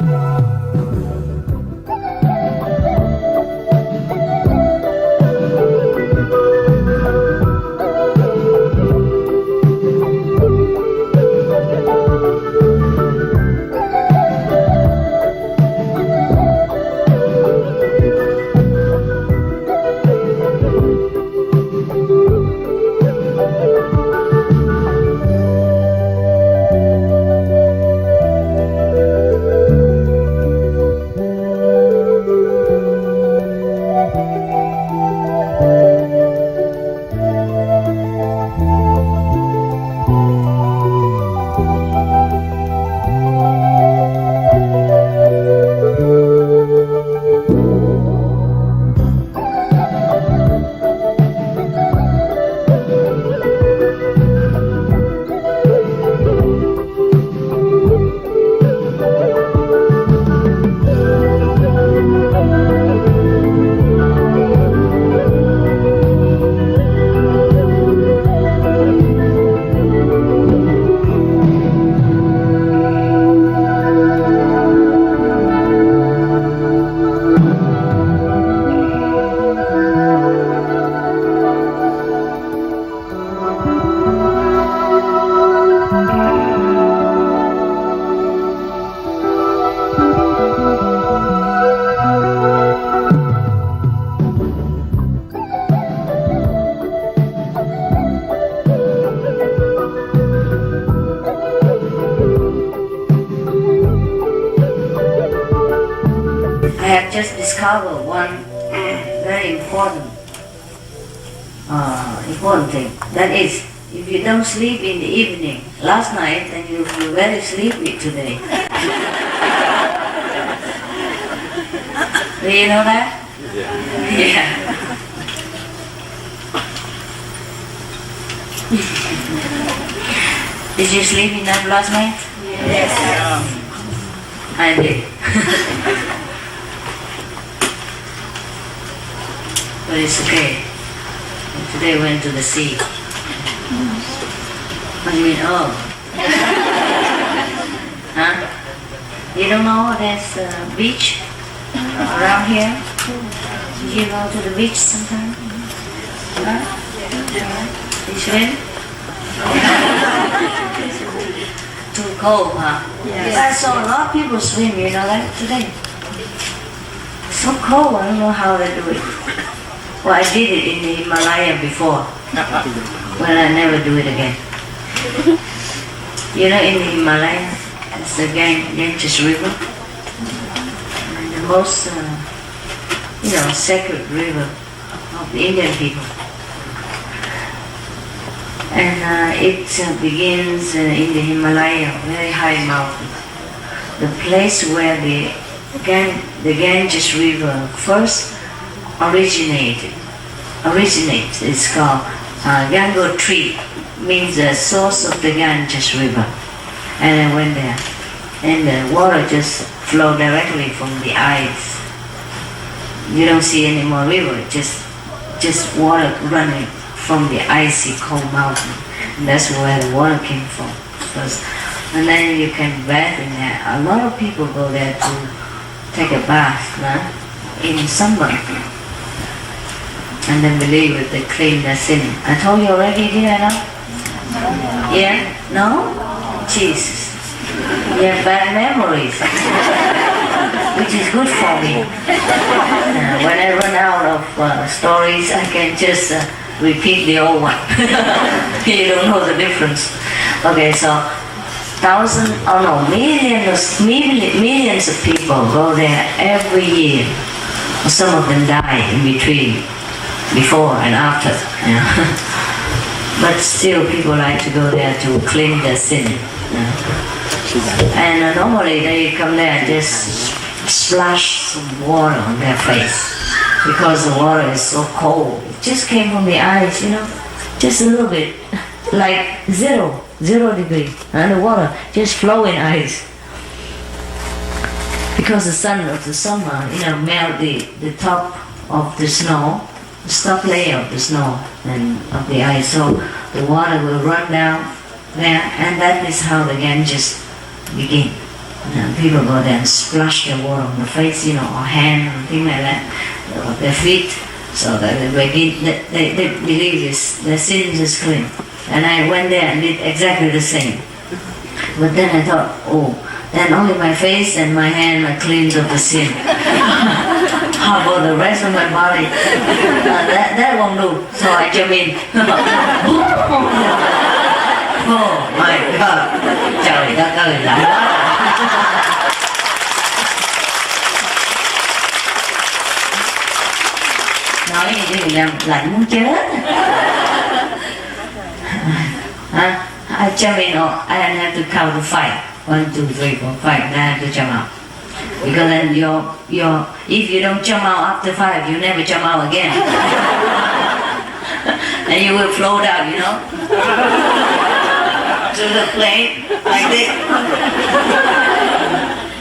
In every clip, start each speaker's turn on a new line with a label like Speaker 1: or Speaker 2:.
Speaker 1: I have just discovered one very important thing. That is, if you don't sleep in the evening, last night, then you feel very sleepy today. Do you know that? Yeah. Did you sleep enough last night?
Speaker 2: Yes.
Speaker 1: I did. But it's okay. Today I went to the sea. What do you mean, oh? Huh? You don't know there's a beach around here? Did you go to the beach sometime? Huh? You swim? Too cold, huh?
Speaker 2: Yes.
Speaker 1: I saw a lot of people swim, you know that, today. So cold, I don't know how they do it. Well, I did it in the Himalaya before, but I never do it again. You know, in the Himalaya, it's the Ganges River, and the most, sacred river of the Indian people. And it begins in the Himalaya, very high mountain. The place where the Ganges River first originates. It's called Gangotri, means the source of the Ganges River. And I went there, and the water just flowed directly from the ice. You don't see any more river, just water running from the icy cold mountain. And that's where the water came from first. And then you can bathe in there. A lot of people go there to take a bath in summer. And then believe it, they clean their sin. I told you already, did I not? Yeah? No? Jesus. You have bad memories. Which is good for me. When I run out of stories, I can just repeat the old one. You don't know the difference. Okay, so millions of people go there every year. Some of them die in between, before and after. But still people like to go there to clean their sin. And normally they come there and just splash some water on their face because the water is so cold. It just came from the ice, just a little bit, like zero degree, and the water just flowing ice. Because the sun of the summer, melt the top of the snow, the top layer of the snow and of the ice, so the water will run down there, and that is how the Ganges begin. People go there and splash the water on the face, or hand, or things like that, or their feet, so that they believe their sins is clean. And I went there and did exactly the same. But then I thought, then only my face and my hand are cleansed of the sin. How about the rest of my body? That won't do. So I jump in. Oh my God! Trời đất ơi, lạnh quá! Nói như thế này lạnh muốn chết. I jump in, I have to count to 5. 1, 2, 3, 4, 5. Then I have to jump out. Because then if you don't jump out after 5, you never jump out again. And you will float out, to the plane like this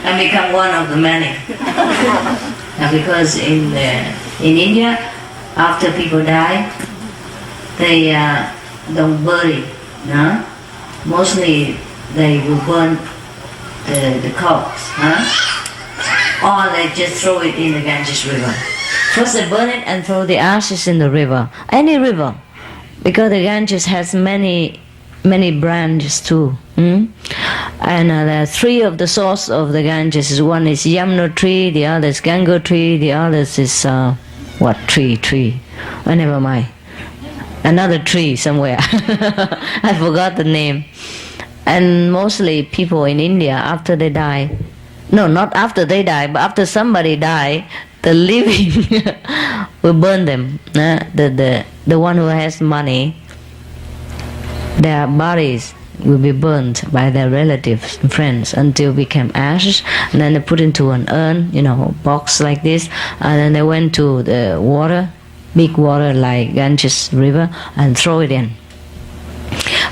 Speaker 1: and become one of the many. Because in India, after people die, they don't bury. No? Mostly they will burn the corpse, or they just throw it in the Ganges River. First they burn it and throw the ashes in the river, any river, because the Ganges has many branches too. And there are 3 of the source of the Ganges. One is Yamuna tree, the other is Ganga tree, the other is what tree? Oh, never mind. Another tree somewhere. I forgot the name. And mostly people in India, after they die, no, not after they die, but after somebody die, the living will burn them. The one who has money, their bodies will be burnt by their relatives and friends until become ashes, and then they put into an urn, box like this, and then they went to the water, big water like Ganges River, and throw it in.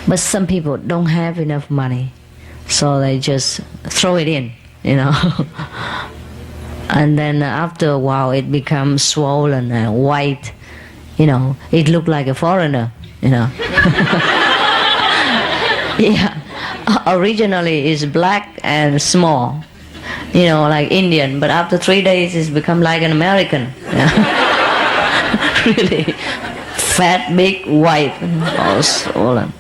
Speaker 1: But some people don't have enough money, so they just throw it in, and then after a while it becomes swollen and white, it looked like a foreigner, Yeah, originally it's black and small, like Indian, but after 3 days it's become like an American. Really fat, big, white, all swollen.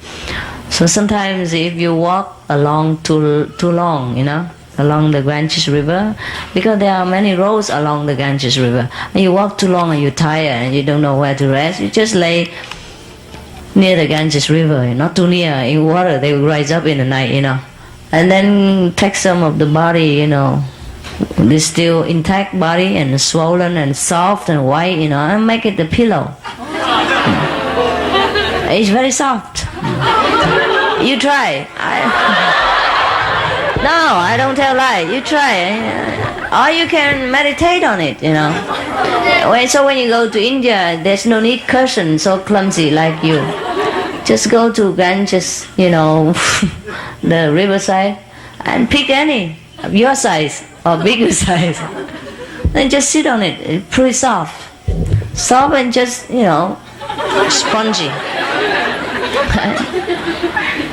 Speaker 1: So sometimes if you walk along too long, along the Ganges River, because there are many roads along the Ganges River, and you walk too long and you're tired and you don't know where to rest, you just lay near the Ganges River, not too near, in water, they will rise up in the night, and then take some of the body, the still intact body and swollen and soft and white, and make it the pillow. It's very soft. You try. No, I don't tell lie. You try. Or you can meditate on it, So when you go to India, there's no need cushion so clumsy like you. Just go to Ganges, the riverside, and pick any of your size or bigger size. Then just sit on it. It's pretty soft. Soft and just, spongy.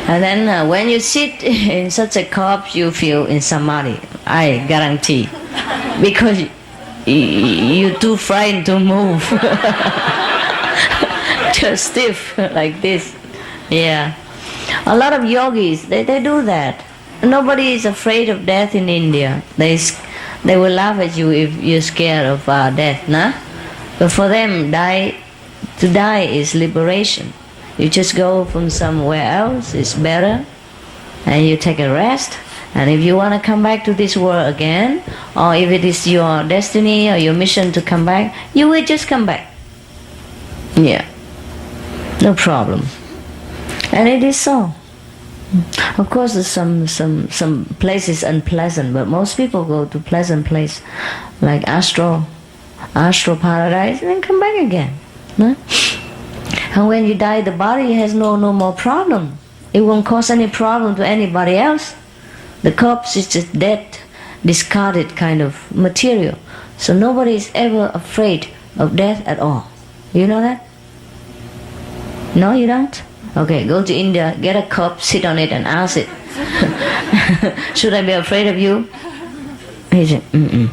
Speaker 1: And then when you sit in such a corpse, you feel in samadhi. I guarantee. Because you're too frightened to move. Just stiff like this. Yeah. A lot of yogis, they do that. Nobody is afraid of death in India. They will laugh at you if you're scared of death, nah? But for them, to die is liberation. You just go from somewhere else, it's better, and you take a rest. And if you want to come back to this world again, or if it is your destiny or your mission to come back, you will just come back. Yeah, no problem. And it is so. Of course, there's some places unpleasant, but most people go to pleasant place, like astral paradise, and then come back again. No? And when you die, the body has no more problem. It won't cause any problem to anybody else. The corpse is just dead, discarded kind of material. So nobody is ever afraid of death at all. You know that? No, you don't? Okay, go to India, get a cup, sit on it and ask it. Should I be afraid of you? He said, mm-mm.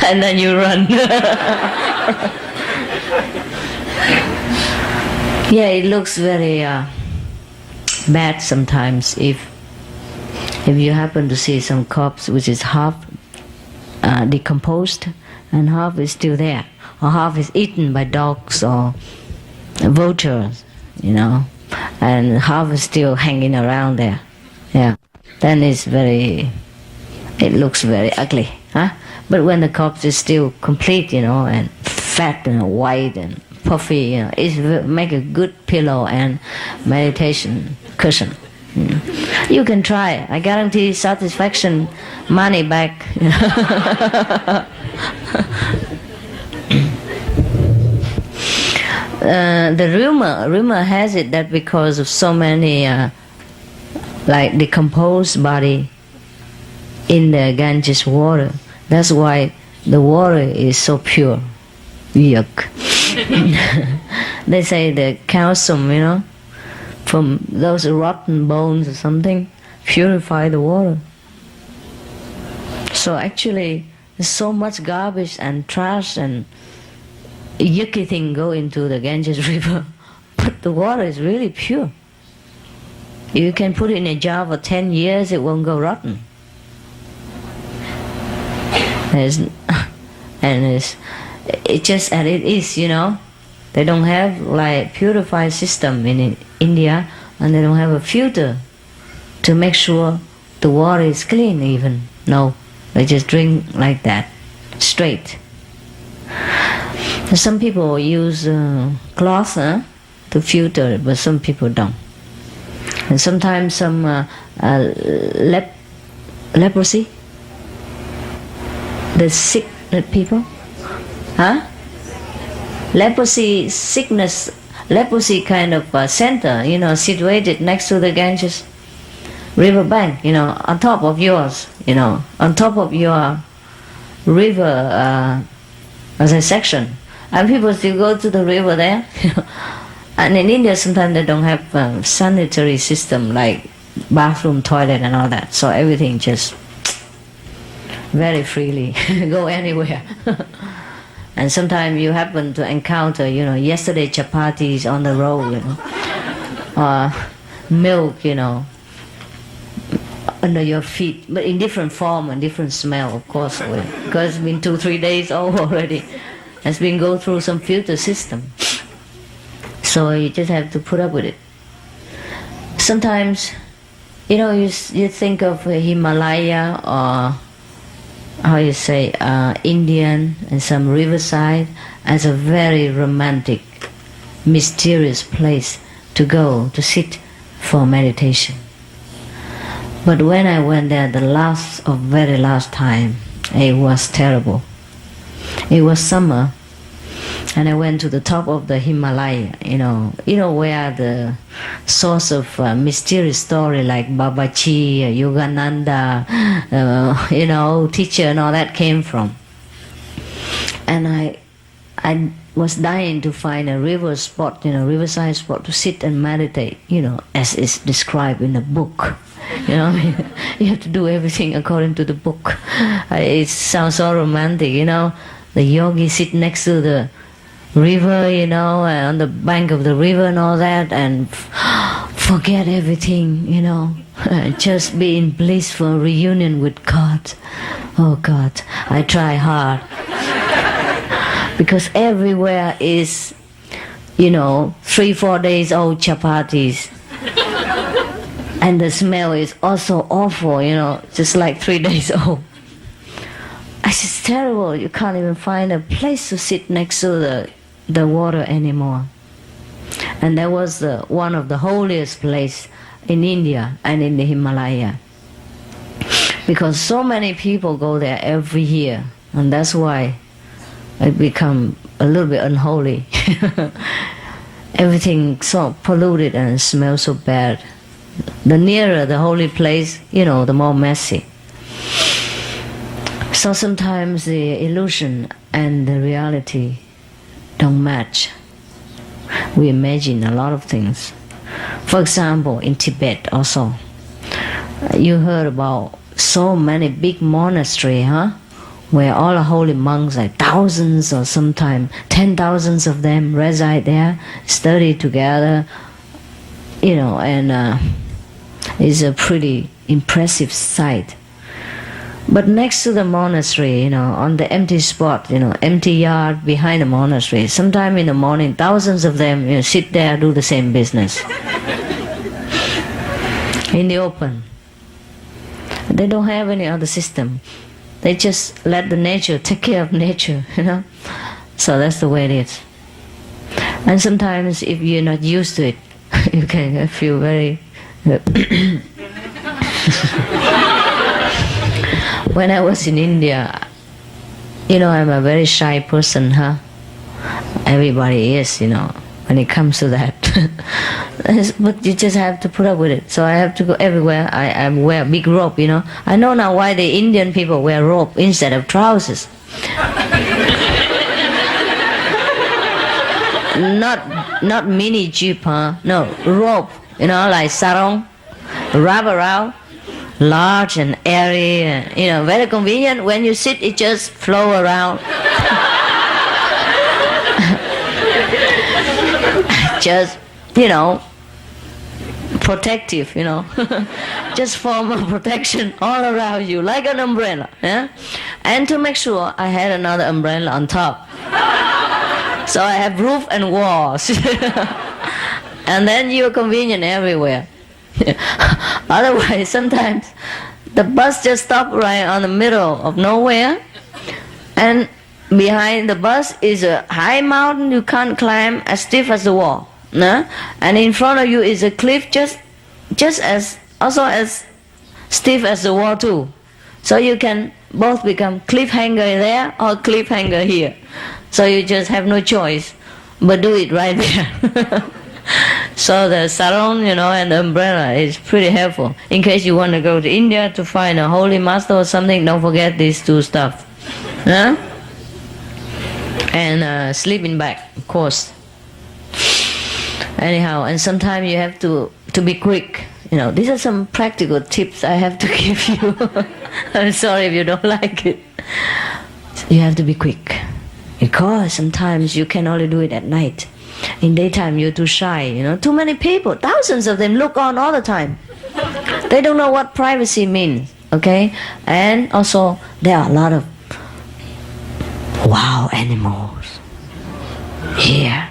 Speaker 1: And then you run. Yeah, it looks very bad sometimes if you happen to see some corpse which is half decomposed and half is still there, or half is eaten by dogs or vultures, and half is still hanging around there. Yeah, then it looks very ugly, huh? But when the corpse is still complete, and fat and white and puffy, it make a good pillow and meditation cushion. You can try. I guarantee satisfaction, money back. The rumor has it that because of so many decomposed body in the Ganges water, that's why the water is so pure. Yuck. They say the calcium, from those rotten bones or something, purify the water. So actually, there's so much garbage and trash and yucky thing go into the Ganges river, but the water is really pure. You can put it in a jar for 10 years, it won't go rotten. It's just as it is, They don't have purified system in India, and they don't have a filter to make sure the water is clean even. No, they just drink like that, straight. Some people use cloth to filter it, but some people don't. And sometimes some leprosy, the sick people, leprosy sickness, leprosy kind of center, situated next to the Ganges river bank, on top of yours, on top of your river as a section. And people still go to the river there. And in India, sometimes they don't have sanitary system like bathroom, toilet, and all that. So everything just very freely go anywhere. And sometimes you happen to encounter, yesterday chapatis on the road, or milk, under your feet, but in different form and different smell, of course, because it's been 2-3 days old already. It's been go through some filter system. So you just have to put up with it. Sometimes, you think of Himalaya or Indian and some riverside as a very romantic, mysterious place to go to sit for meditation. But when I went there the very last time, it was terrible. It was summer, and I went to the top of the Himalaya, where the source of mysterious story like Babaji, Yogananda, teacher and all that came from. And I was dying to find a river spot, riverside spot to sit and meditate, as is described in the book. You have to do everything according to the book. It sounds so romantic, The yogi sit next to the river, on the bank of the river and all that, and forget everything, just be in blissful reunion with God. Oh God, I try hard. Because everywhere is, 3-4 days old chapatis. And the smell is also awful, just like 3 days old. It's just terrible. You can't even find a place to sit next to the water anymore. And that was one of the holiest place in India and in the Himalaya. Because so many people go there every year. And that's why it become a little bit unholy. Everything so polluted and smells so bad. The nearer the holy place, the more messy. So sometimes the illusion and the reality don't match. We imagine a lot of things. For example, in Tibet also, You heard about so many big monasteries, huh? Where all the holy monks, like thousands or sometimes 10,000s of them reside there, study together, and it's a pretty impressive sight. But next to the monastery, on the empty spot, empty yard behind the monastery, sometime in the morning, thousands of them, sit there, do the same business. In the open. They don't have any other system. They just let the nature take care of nature, So that's the way it is. And sometimes if you're not used to it, you can feel very... When I was in India, I'm a very shy person, huh? Everybody is, when it comes to that. But you just have to put up with it. So I have to go everywhere. I wear a big robe, I know now why the Indian people wear robe instead of trousers. Not mini jeep, huh? No, robe, like sarong, wrap around, large and airy, very convenient. When you sit, it just flow around. Just, protective, just form of protection all around you, like an umbrella, yeah? And to make sure, I had another umbrella on top. So I have roof and walls. And then you're convenient everywhere. Otherwise, sometimes the bus just stops right on the middle of nowhere, and behind the bus is a high mountain you can't climb, as steep as the wall. No? And in front of you is a cliff just as steep as the wall too. So you can both become cliffhanger there or cliffhanger here. So you just have no choice but do it right there. So the sarong, and the umbrella is pretty helpful. In case you want to go to India to find a holy master or something, don't forget these two stuff. Huh? And sleeping bag, of course. Anyhow, and sometimes you have to be quick. These are some practical tips I have to give you. I'm sorry if you don't like it. You have to be quick. Because sometimes you can only do it at night. In daytime, you're too shy, Too many people, thousands of them look on all the time. They don't know what privacy means, okay? And also, there are a lot of wild animals here.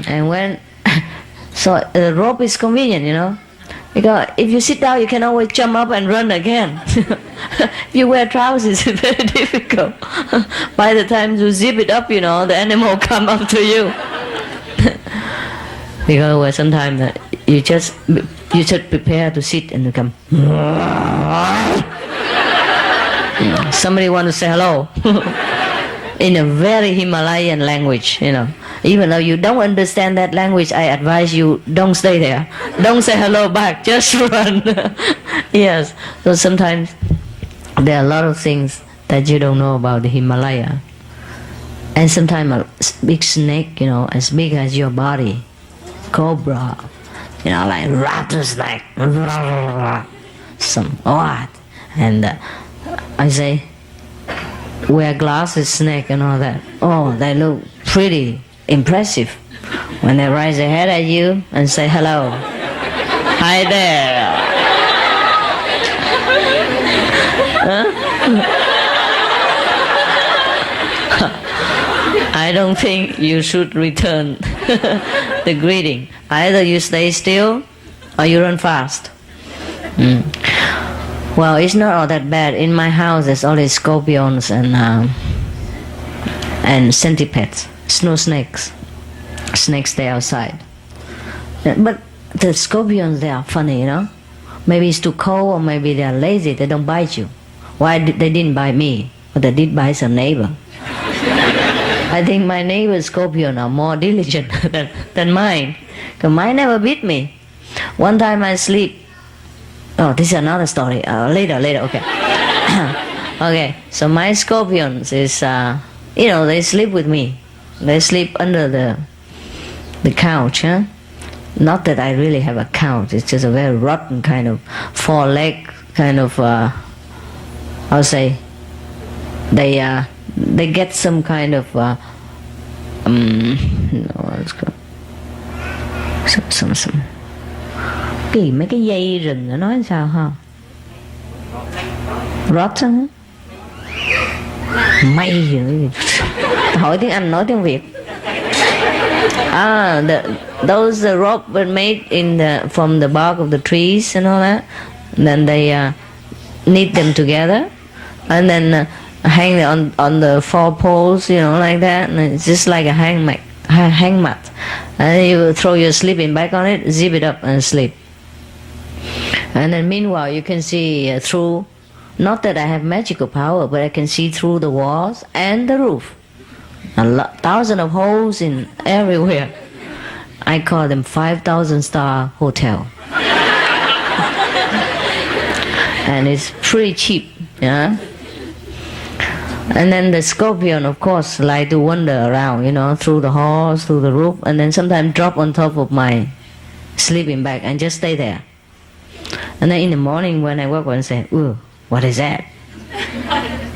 Speaker 1: And so the rope is convenient, because if you sit down, you can always jump up and run again. If you wear trousers, it's very difficult. By the time you zip it up, the animal come up to you. Because sometimes you just prepare to sit and you come. Somebody want to say hello. In a very Himalayan language, Even though you don't understand that language, I advise you, don't stay there. Don't say hello back, just run. Yes, so sometimes there are a lot of things that you don't know about the Himalaya. And sometimes a big snake, as big as your body, cobra, like rattlesnake, some what? And I say, wear glasses, snake and all that. Oh, they look pretty impressive when they raise their head at you and say hello. Hi there. I don't think you should return the greeting. Either you stay still or you run fast. Well, it's not all that bad. In my house, there's always scorpions and centipedes, snow snakes. Snakes stay outside. But the scorpions, they are funny, Maybe it's too cold or maybe they are lazy. They don't bite you. Why they didn't bite me? But they did bite some neighbor. I think my neighbor's scorpion are more diligent than mine. Because mine never bit me. One time I sleep. Oh, this is another story. Later, okay. Okay, so my scorpions is, they sleep with me. They sleep under the couch, huh? Not that I really have a couch. It's just a very rotten kind of 4-leg kind of. I'll say they get some kind of some kỳ mấy cái dây rừng nó nói sao ha? Rotten. May gì nữa. Hỏi tiếng Anh nói tiếng Việt. Those rope were made from the bark of the trees and all that. And then they knit them together and then hang it on the 4 poles, like that. And it's just like a hang mat. And you throw your sleeping bag on it, zip it up and sleep. And then meanwhile you can see through. Not that I have magical power, but I can see through the walls and the roof. Thousands of holes in everywhere. I call them 5,000-star hotel. And it's pretty cheap, yeah. And then the scorpion, of course, like to wander around, through the halls, through the roof, and then sometimes drop on top of my sleeping bag and just stay there. And then in the morning when I wake up and say, "Ooh, what is that?"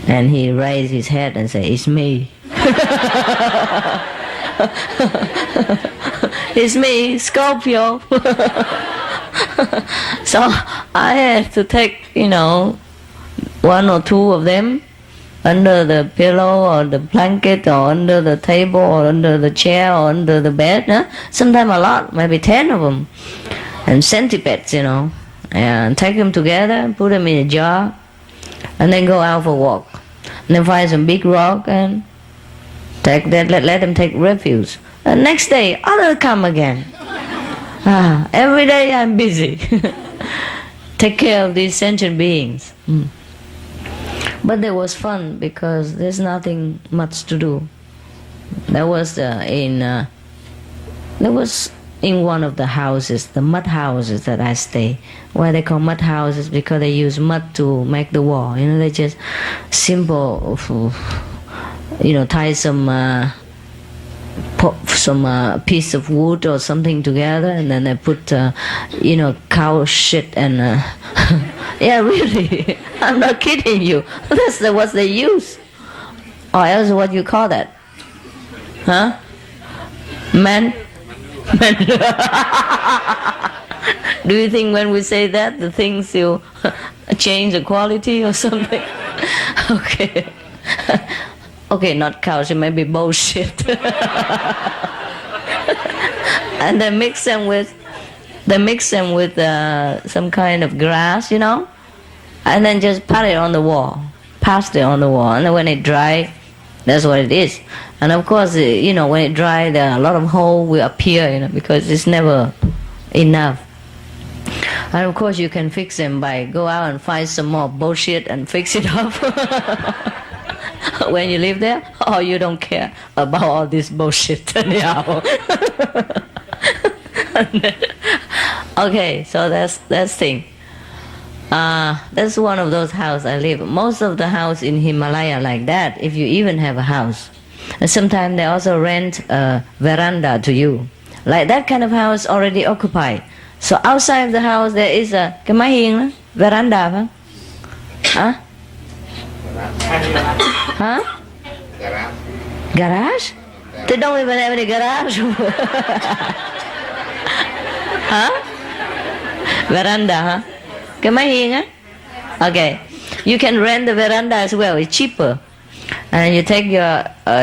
Speaker 1: And he raised his head and said, "It's me." It's me, Scorpio. So I had to take, 1 or 2 of them under the pillow or the blanket or under the table or under the chair or under the bed. Sometimes a lot, maybe 10 of them. And centipedes, and take them together, put them in a jar, and then go out for a walk. And then find some big rock and let them take refuge. And next day, others come again. Every day I'm busy. Take care of these sentient beings. But it was fun because there's nothing much to do. That was in one of the houses, the mud houses that I stay. Why they call mud houses? Because they use mud to make the wall. They just simple, tie some piece of wood or something together, and then they put, cow shit and. Yeah, really. I'm not kidding you. That's what they use. Or else what you call that? Huh? Man? Do you think when we say that, the things will change the quality or something? Okay. Okay, not cows, it may be bullshit. And they mix them with some kind of grass, and then just pat it on the wall, and then when it dry, that's what it is. And of course, when it dry, there are a lot of holes will appear, because it's never enough. And of course, you can fix them by go out and find some more bullshit and fix it up. When you live there, or you don't care about all this bullshit anyhow. Okay, so that's thing. That's one of those houses I live. Most of the house in Himalaya like that, if you even have a house. And sometimes they also rent a veranda to you. Like that kind of house already occupied. So outside of the house there is a cái mái hiên đó, veranda phải? Hả? Huh? Garage? They don't even have any garage. Huh? Veranda, huh? Cái mái hiên á? Okay. You can rent the veranda as well. It's cheaper. And you take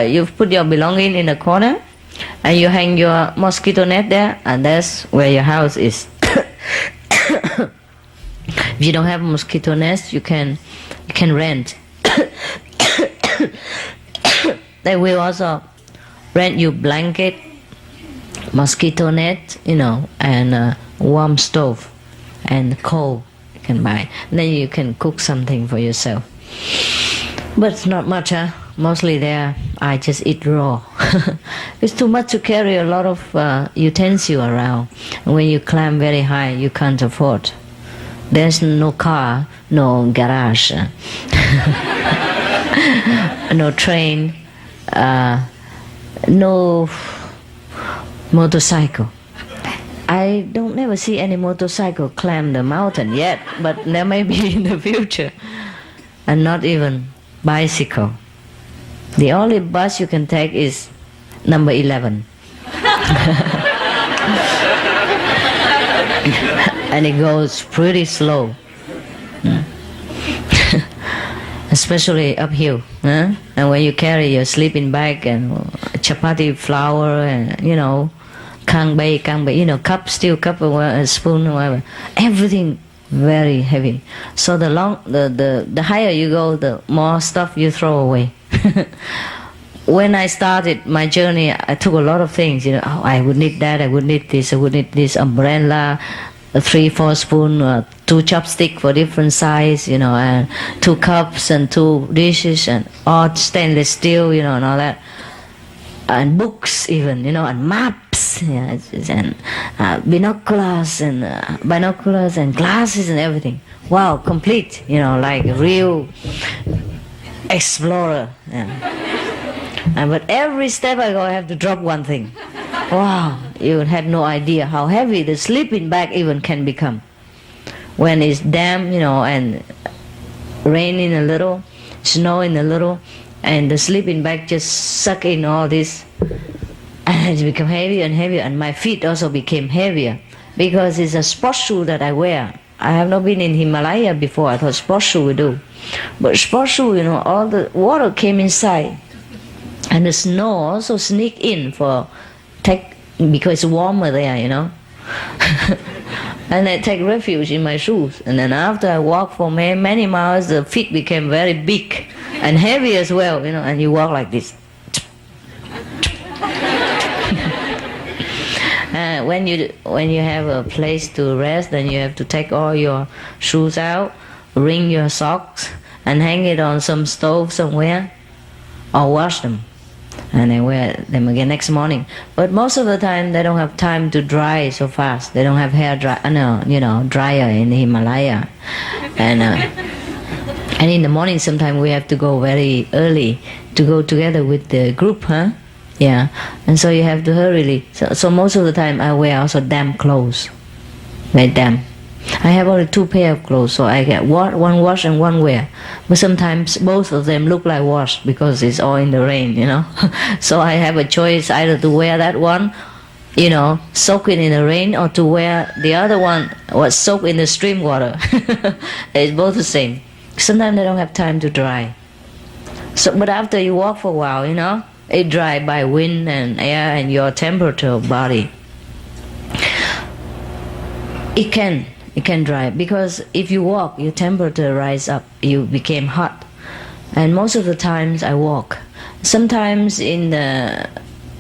Speaker 1: you put your belonging in a corner, and you hang your mosquito net there, and that's where your house is. If you don't have a mosquito nest, you can rent. They will also rent you blanket, mosquito net, and a warm stove and coal you can buy. Then you can cook something for yourself. But it's not much, huh? Mostly there, I just eat raw. It's too much to carry a lot of utensils around. And when you climb very high, you can't afford. There's no car, no garage, no train, no motorcycle. I don't never see any motorcycle climb the mountain yet, but there may be in the future. And not even bicycle. The only bus you can take is number 11. And it goes pretty slow. Especially uphill. And when you carry your sleeping bag and chapati flour and, kang bei, cup, steel cup, or spoon, or whatever. Everything very heavy. So the higher you go, the more stuff you throw away. When I started my journey, I took a lot of things. I would need that, I would need this umbrella, 3-4 spoon, 2 chopsticks for different size, and 2 cups and 2 dishes and all stainless steel, and all that. And books even, and maps, and binoculars and glasses and everything. Wow, complete, like a real explorer. But every step I go, I have to drop one thing. Wow, you had no idea how heavy the sleeping bag even can become. When it's damp, and raining a little, snowing a little, and the sleeping bag just suck in all this, and it become heavier and heavier, and my feet also became heavier because it's a sports shoe that I wear. I have not been in Himalaya before. I thought sports shoe would do, but sports shoe, all the water came inside, and the snow also sneaked in because it's warmer there, And I take refuge in my shoes. And then after I walk for many miles, the feet became very big and heavy as well, and you walk like this. When you have a place to rest, then you have to take all your shoes out, wring your socks, and hang it on some stove somewhere, or wash them, and then wear them again next morning. But most of the time they don't have time to dry so fast. They don't have dryer in the Himalaya, and in the morning sometimes we have to go very early to go together with the group, Yeah, and so you have to hurry. So most of the time I wear also damp clothes, very damp. I have only 2 pair of clothes, so I get one wash and one wear. But sometimes both of them look like wash because it's all in the rain, So I have a choice either to wear that one, soak it in the rain, or to wear the other one was soaked in the stream water. It's both the same. Sometimes they don't have time to dry. But after you walk for a while, it dry by wind and air and your temperature of body. It can dry, because if you walk, your temperature rise up, you became hot. And most of the times I walk. Sometimes in the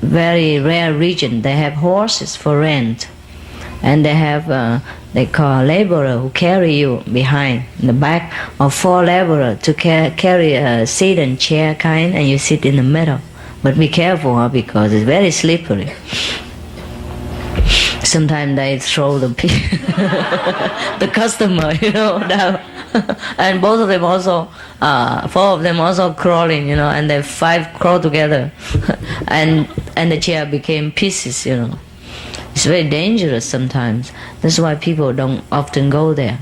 Speaker 1: very rare region, they have horses for rent. And they have, they call laborer who carry you behind, in the back, or 4 laborer to carry a seat and chair kind, and you sit in the middle. But be careful, because it's very slippery. Sometimes they throw the customer, down. And both of them also, 4 of them also crawling, and they 5 crawl together. and the chair became pieces, It's very dangerous sometimes. That's why people don't often go there.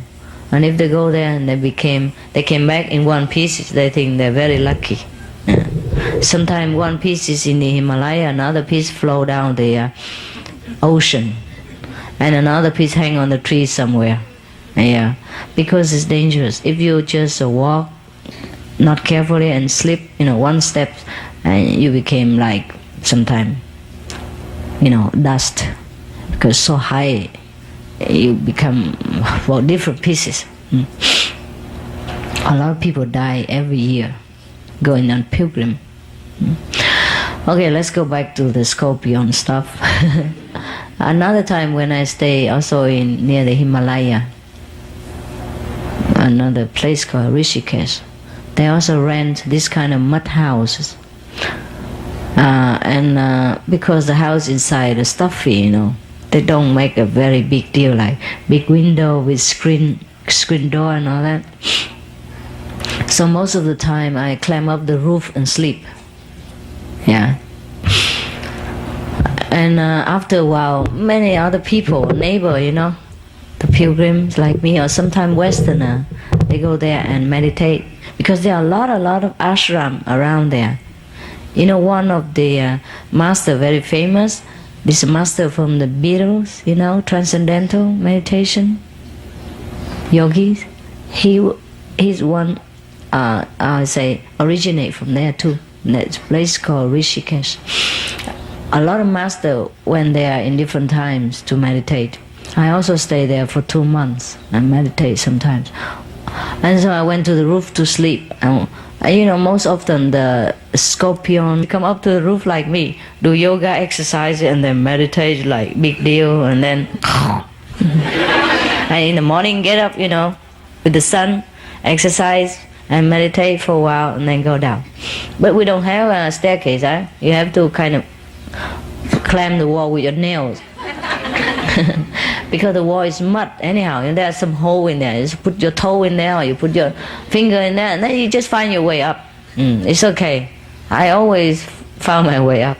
Speaker 1: And if they go there and they came back in 1 piece, they think they're very lucky. Sometimes 1 piece is in the Himalaya, another piece flow down the ocean, and another piece hang on the tree somewhere. Yeah, because it's dangerous. If you just walk not carefully and slip, 1 step, and you became like sometime, dust, because so high, you become different pieces. A lot of people die every year going on pilgrim. Okay, let's go back to the scorpion stuff. Another time when I stay also near the Himalaya, another place called Rishikesh, they also rent this kind of mud houses. Because the house inside is stuffy, they don't make a very big deal, like big window with screen door and all that. So most of the time I climb up the roof and sleep. Yeah. And after a while, many other people, neighbor, the pilgrims like me, or sometimes Westerner, they go there and meditate because there are a lot of ashram around there. One of the master, very famous, this master from the Beatles, transcendental meditation, yogis. He's one, I say, originate from there too. That's a place called Rishikesh. A lot of masters went there in different times to meditate. I also stay there for 2 months and meditate sometimes. And so I went to the roof to sleep. And, most often the scorpion come up to the roof like me, do yoga exercise and then meditate like big deal, and then and in the morning get up, with the sun, exercise and meditate for a while and then go down. But we don't have a staircase, huh? You have to kind of climb the wall with your nails. Because the wall is mud anyhow, and there's some hole in there. You just put your toe in there or you put your finger in there and then you just find your way up. It's okay. I always found my way up.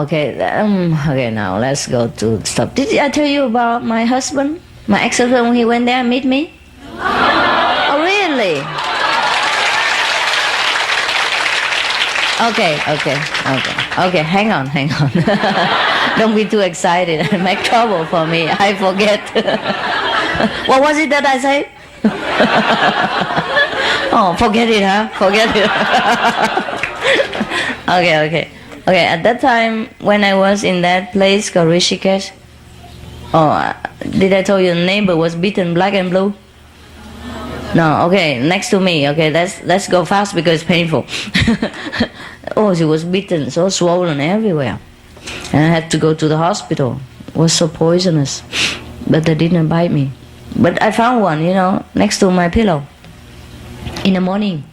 Speaker 1: Okay. Okay, now let's go to stop. Did I tell you about my husband? My ex-husband when he went there and meet me? Oh, really? Okay, hang on. Don't be too excited and make trouble for me. I forget. What was it that I said? Oh, forget it, huh? Forget it. Okay. At that time, when I was in that place called Rishikesh, did I tell you the neighbor was beaten black and blue? No, okay, next to me. Okay, let's go fast because it's painful. She was beaten, so swollen everywhere. And I had to go to the hospital. It was so poisonous. But they didn't bite me. But I found one, next to my pillow. In the morning.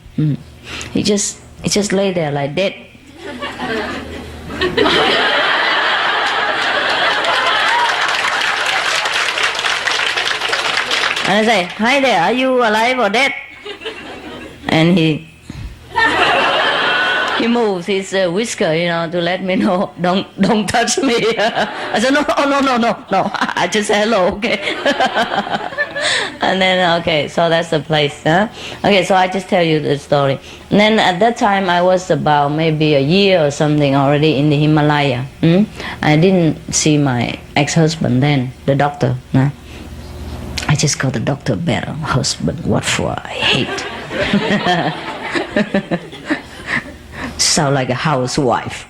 Speaker 1: He just lay there like dead. And I say, hi there, are you alive or dead? And he moves his whisker, to let me know, don't touch me. I said, no, I just said hello, okay. And then, okay, so that's the place, huh? Okay, so I just tell you the story. And then at that time, I was about maybe a year or something already in the Himalaya. I didn't see my ex-husband then, the doctor. Huh? I just call the doctor better. Husband, what for? I hate. Sound like a housewife.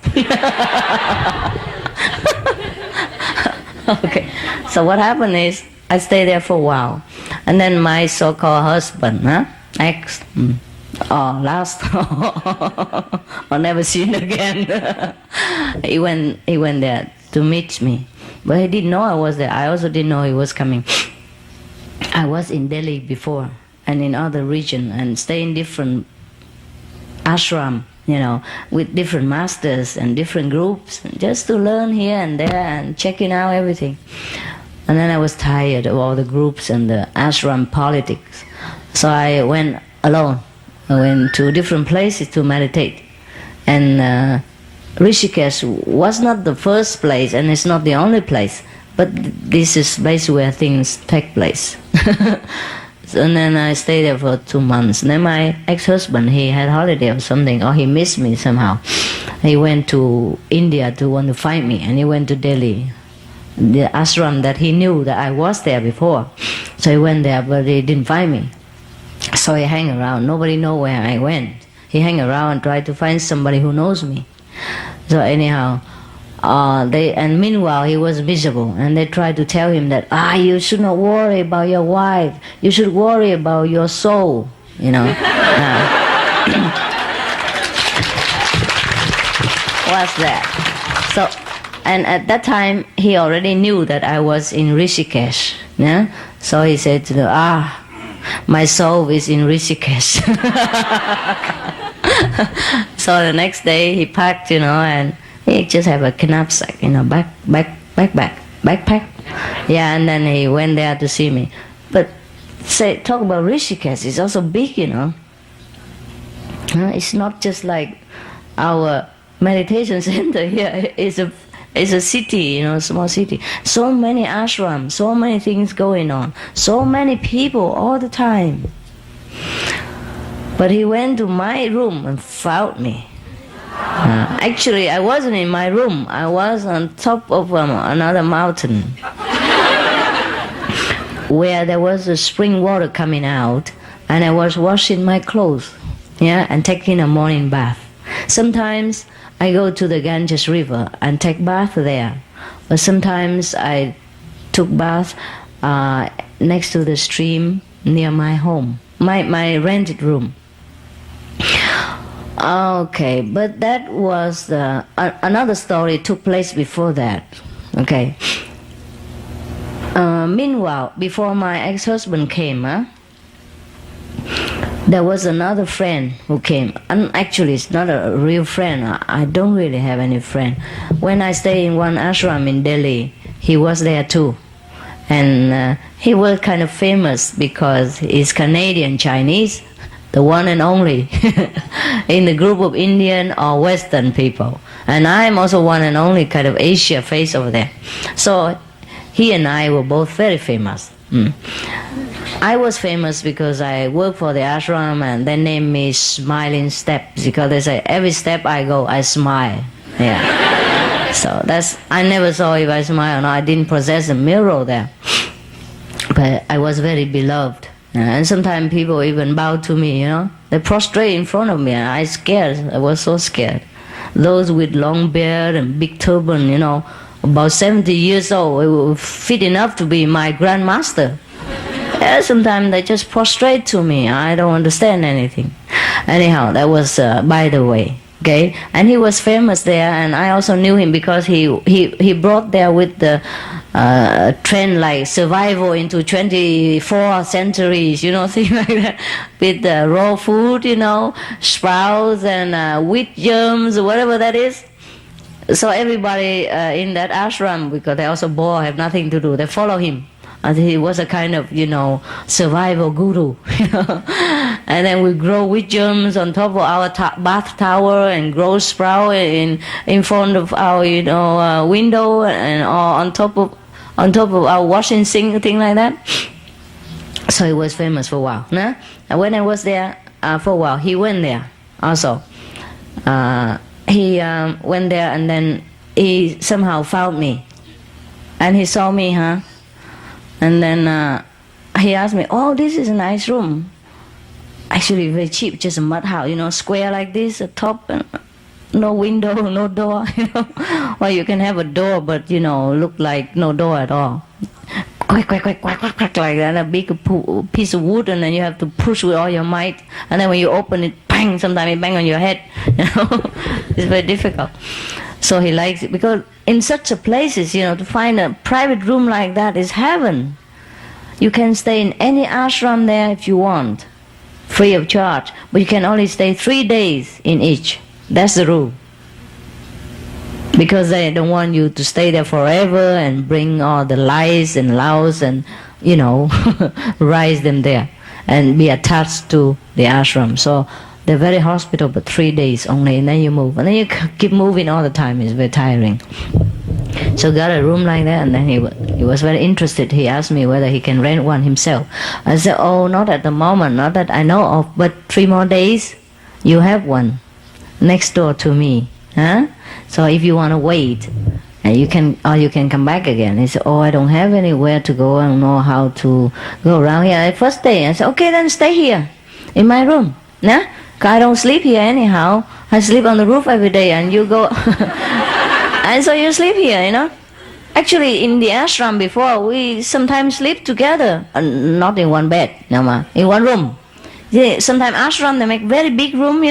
Speaker 1: Okay, so what happened is I stayed there for a while, and then my so-called husband, ex, last, or never seen again. he went there to meet me, but he didn't know I was there. I also didn't know he was coming. I was in Delhi before and in other region and stay in different ashram, with different masters and different groups, just to learn here and there and checking out everything. And then I was tired of all the groups and the ashram politics. So I went alone. I went to different places to meditate. And Rishikesh was not the first place and it's not the only place. But this is the place where things take place. And then I stayed there for 2 months. Then my ex-husband, he had holiday or something, or he missed me somehow. He went to India to want to find me, and he went to Delhi, the ashram that he knew that I was there before. So he went there, but he didn't find me. So he hang around. Nobody know where I went. He hang around and tried to find somebody who knows me. So anyhow, and meanwhile he was miserable, and they tried to tell him that you should not worry about your wife, you should worry about your soul, What's that? So, and at that time he already knew that I was in Rishikesh, so he said to them, my soul is in Rishikesh. So the next day he packed, and he just have a knapsack, backpack. Yeah, and then he went there to see me. But talk about Rishikesh, it's also big, It's not just like our meditation center here is a city, small city. So many ashrams, so many things going on, so many people all the time. But he went to my room and found me. Actually, I wasn't in my room. I was on top of another mountain where there was a spring water coming out, and I was washing my clothes, and taking a morning bath. Sometimes I go to the Ganges River and take bath there, but sometimes I took bath next to the stream near my home, my rented room. Okay, but that was another story took place before that. Okay. Meanwhile, before my ex-husband came, there was another friend who came. And actually, it's not a real friend. I don't really have any friend. When I stay in one ashram in Delhi, he was there too. And he was kind of famous because he's Canadian Chinese, the one and only in the group of Indian or Western people. And I'm also one and only kind of Asia face over there. So he and I were both very famous. I was famous because I worked for the ashram, and they named me Smiling Steps, because they say every step I go, I smile. Yeah. So I never saw if I smile or not. I didn't possess a mirror there. But I was very beloved. And sometimes people even bow to me, They prostrate in front of me, and I scared. I was so scared. Those with long beard and big turban, about 70 years old, it was fit enough to be my grandmaster. Sometimes they just prostrate to me. I don't understand anything. Anyhow, that was by the way. Okay, and he was famous there, and I also knew him because he brought there with the trend like survival into 24 centuries, things like that, with raw food, sprouts and wheat germs, whatever that is. So everybody in that ashram, because they also bored, have nothing to do, they follow him. And he was a kind of, survival guru. And then we grow wheat germs on top of our bath tower, and grow sprout in front of our, window, and on top of our washing sink, thing like that. So he was famous for a while. Nah? And when I was there for a while, he went there also. He went there, and then he somehow found me, and he saw me, And then he asked me, "Oh, this is a nice room. Actually, very cheap, just a mud house, square like this, a top, no window, no door, Well, you can have a door, but, look like no door at all. Quack, quack, quack, quack, quack, quack, like that, a big piece of wood, and then you have to push with all your might. And then when you open it, bang, sometimes it bang on your head, It's very difficult. So he likes it, because in such a places, to find a private room like that is heaven. You can stay in any ashram there if you want, free of charge, but you can only stay 3 days in each. That's the rule. Because they don't want you to stay there forever and bring all the lice and louse and, rise them there and be attached to the ashram. So they're very hospitable, but 3 days only, and then you move. And then you keep moving all the time. It's very tiring. So got a room like that, and then he was very interested. He asked me whether he can rent one himself. I said, "Oh, not at the moment, not that I know of, but 3 more days, you have one next door to me. So if you want to wait, and you can come back again." He said, "Oh, I don't have anywhere to go. I don't know how to go around here." The first day, I said, "Okay, then stay here in my room. I don't sleep here anyhow. I sleep on the roof every day, and you go." And so you sleep here, Actually, in the ashram before, we sometimes sleep together, not in one bed, in one room. Sometimes ashram, they make very big room,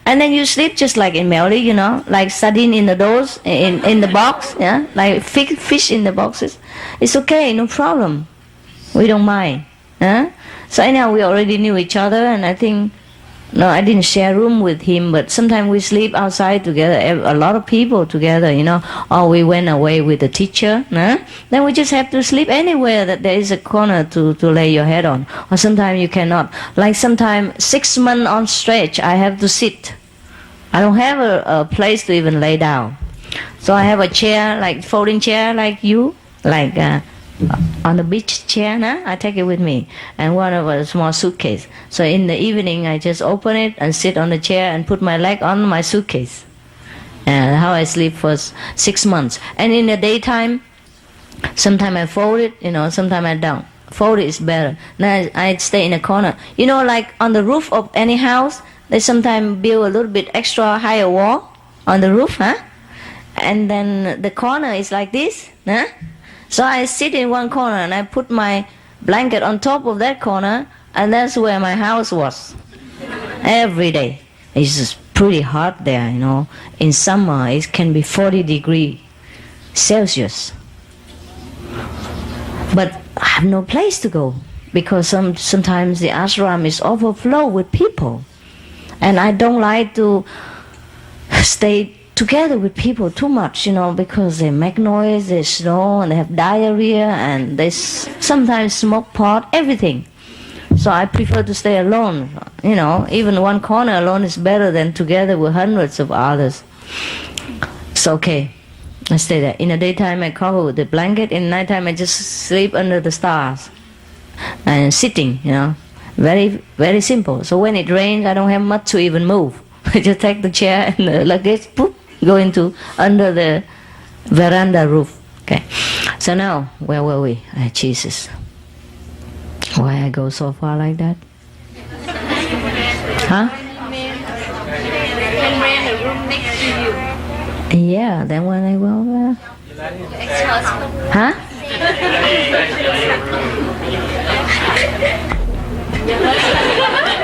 Speaker 1: and then you sleep just like in Melody, like sardine in the doors, in the box, like fish in the boxes. It's okay, no problem. We don't mind. So anyhow, we already knew each other, and I think, no, I didn't share room with him, but sometimes we sleep outside together, a lot of people together, or we went away with the teacher, then we just have to sleep anywhere that there is a corner to lay your head on, or sometimes you cannot. Like sometimes 6 months on stretch, I have to sit I don't have a place to even lay down. So I have a chair, like folding chair like you, like on the beach chair, nah? I take it with me. And one of a small suitcase. So in the evening, I just open it and sit on the chair and put my leg on my suitcase. And how I sleep for 6 months. And in the daytime, sometimes I fold it, sometimes I don't. Fold it is better. Now I stay in a corner. Like on the roof of any house, they sometimes build a little bit extra higher wall on the roof, huh? And then the corner is like this, huh? So I sit in one corner and I put my blanket on top of that corner, and that's where my house was. Every day. It's just pretty hot there, In summer, it can be 40 degrees Celsius. But I have no place to go because sometimes the ashram is overflow with people. And I don't like to stay together with people too much, because they make noise, they snore, and they have diarrhea, and they sometimes smoke pot, everything. So I prefer to stay alone. Even one corner alone is better than together with hundreds of others. So okay, I stay there. In the daytime I cover with the blanket, in the nighttime I just sleep under the stars. And sitting, very, very simple. So when it rains, I don't have much to even move. I just take the chair and the luggage, poof, go into under the veranda roof. Okay. So now, where were we? Jesus. Why I go so far like that? Huh?
Speaker 2: Can rent a room next to you.
Speaker 1: Yeah, then when I go there.
Speaker 2: Ex-husband.
Speaker 1: Huh?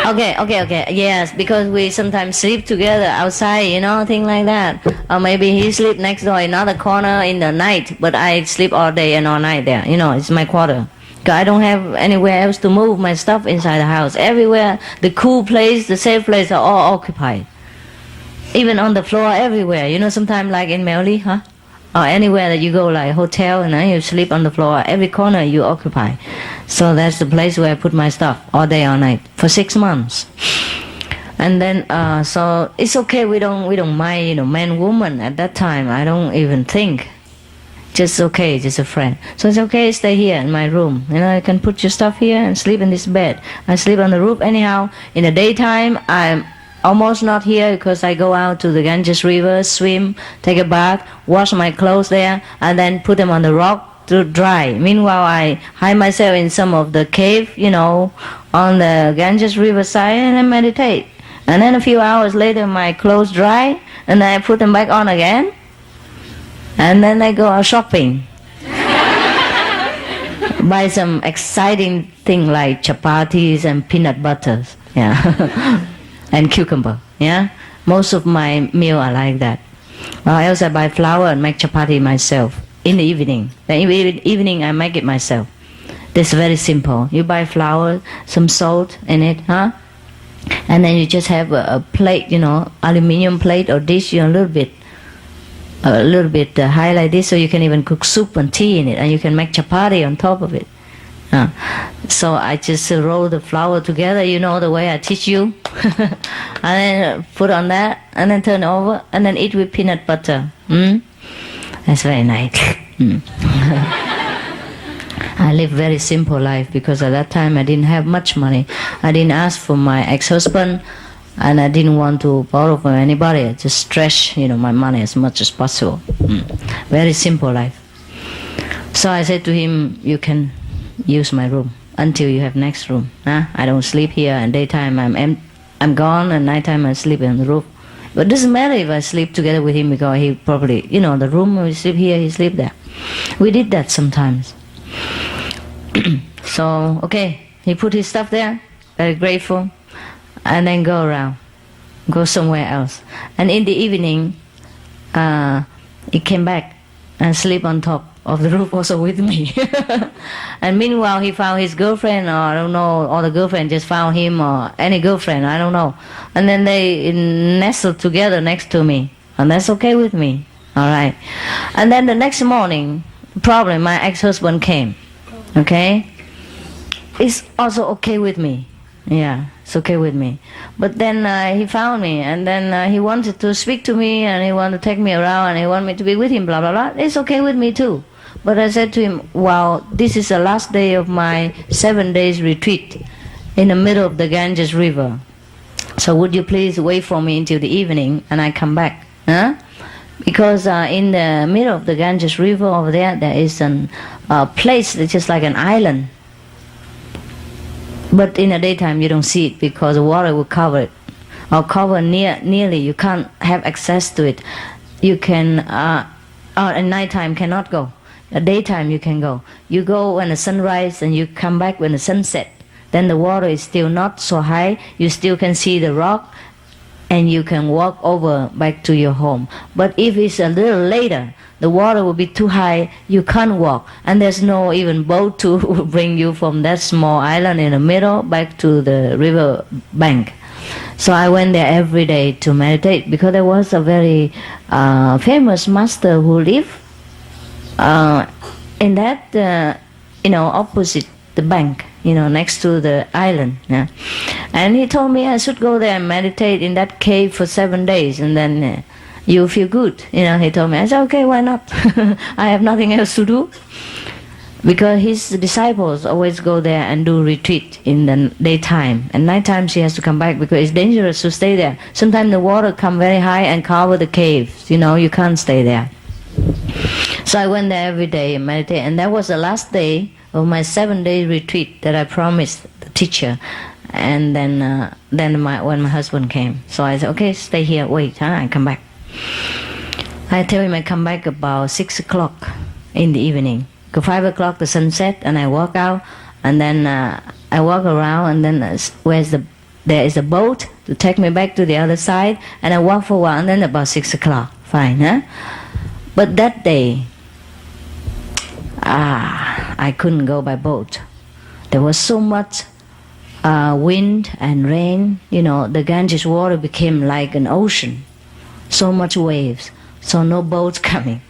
Speaker 1: Okay. Yes, because we sometimes sleep together outside, things like that. Or maybe he sleep next door in another corner in the night, but I sleep all day and all night there. It's my quarter. I don't have anywhere else to move my stuff inside the house. Everywhere, the cool place, the safe place are all occupied. Even on the floor, everywhere. Sometimes like in Melli, huh? Or anywhere that you go, like hotel, and you sleep on the floor. Every corner you occupy. So that's the place where I put my stuff all day, all night for 6 months. And then, so it's okay. We don't mind, man, woman. At that time, I don't even think. Just okay, just a friend. So it's okay, stay here in my room. You can put your stuff here and sleep in this bed. I sleep on the roof anyhow. In the daytime, I'm almost not here because I go out to the Ganges River, swim, take a bath, wash my clothes there, and then put them on the rock to dry. Meanwhile, I hide myself in some of the cave, on the Ganges River side, and I meditate. And then a few hours later, my clothes dry, and I put them back on again. And then I go out shopping. Buy some exciting thing like chapatis and peanut butters. Yeah. And cucumber. Yeah. Most of my meal are like that. I also buy flour and make chapati myself in the evening. Then in the evening I make it myself. That's very simple. You buy flour, some salt in it, huh? And then you just have a plate, aluminum plate or dish, a little bit high like this, so you can even cook soup and tea in it, and you can make chapati on top of it. So I just roll the flour together, the way I teach you, and then put on that, and then turn over, and then eat with peanut butter. That's very nice. I live very simple life because at that time I didn't have much money. I didn't ask for my ex-husband, and I didn't want to borrow from anybody. I just stretch, my money as much as possible. Very simple life. So I said to him, you can use my room until you have next room. I don't sleep here, and daytime I'm gone, and nighttime I sleep on the roof. But it doesn't matter if I sleep together with him because he probably, the room we sleep here, he sleep there. We did that sometimes. So, okay, he put his stuff there, very grateful, and then go around, go somewhere else. And in the evening, he came back and sleep on top of the roof also with me. And meanwhile, he found his girlfriend, or I don't know, or the girlfriend just found him, or any girlfriend, I don't know. And then they nestled together next to me, and that's okay with me. All right. And then the next morning, probably my ex-husband came. Okay? It's also okay with me. Yeah. It's okay with me. But then he found me, and then he wanted to speak to me, and he wanted to take me around, and he wanted me to be with him, blah, blah, blah. It's okay with me too. But I said to him, wow, this is the last day of my 7 days retreat in the middle of the Ganges River. So would you please wait for me until the evening, and I come back? Huh? Because in the middle of the Ganges River over there is a place that's just like an island. But in the daytime you don't see it because the water will cover it, or cover nearly. You can't have access to it. You can, at nighttime cannot go. At daytime you can go. You go when the sun rises and you come back when the sun sets. Then the water is still not so high. You still can see the rock, and you can walk over back to your home. But if it's a little later, the water will be too high, you can't walk, and there's no even boat to bring you from that small island in the middle back to the river bank. So I went there every day to meditate, because there was a very famous master who lived in that, opposite the bank, next to the island. Yeah. And he told me I should go there and meditate in that cave for 7 days, and then you feel good. He told me. I said, okay, why not? I have nothing else to do. Because his disciples always go there and do retreat in the daytime. And nighttime she has to come back because it's dangerous to stay there. Sometimes the water come very high and cover the caves. You can't stay there. So I went there every day and meditate. And that was the last day of my 7-day retreat that I promised the teacher. And then when my husband came. So I said, okay, stay here, wait, I come back. I tell him I come back about 6 o'clock in the evening. 5 o'clock the sun set, and I walk out, and then I walk around, and then there is a boat to take me back to the other side, and I walk for a while, and then about 6 o'clock, fine, huh? But that day, I couldn't go by boat. There was so much wind and rain, the Ganges water became like an ocean, so much waves, so no boats coming.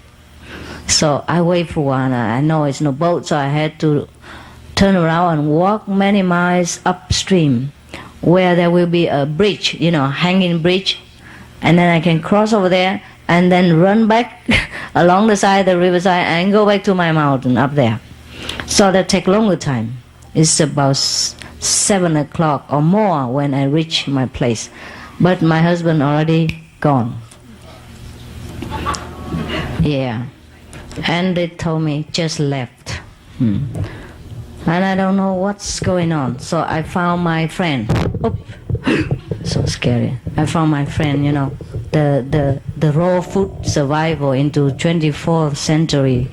Speaker 1: So I wait for one. I know it's no boat, so I had to turn around and walk many miles upstream, where there will be a bridge, hanging bridge, and then I can cross over there and then run back along the side of the riverside and go back to my mountain up there. So that take longer time. It's about 7 o'clock or more when I reach my place, but my husband already gone. Yeah. And they told me, just left. And I don't know what's going on. So I found my friend. Oop. So scary. I found my friend, the raw food survival into 24th century.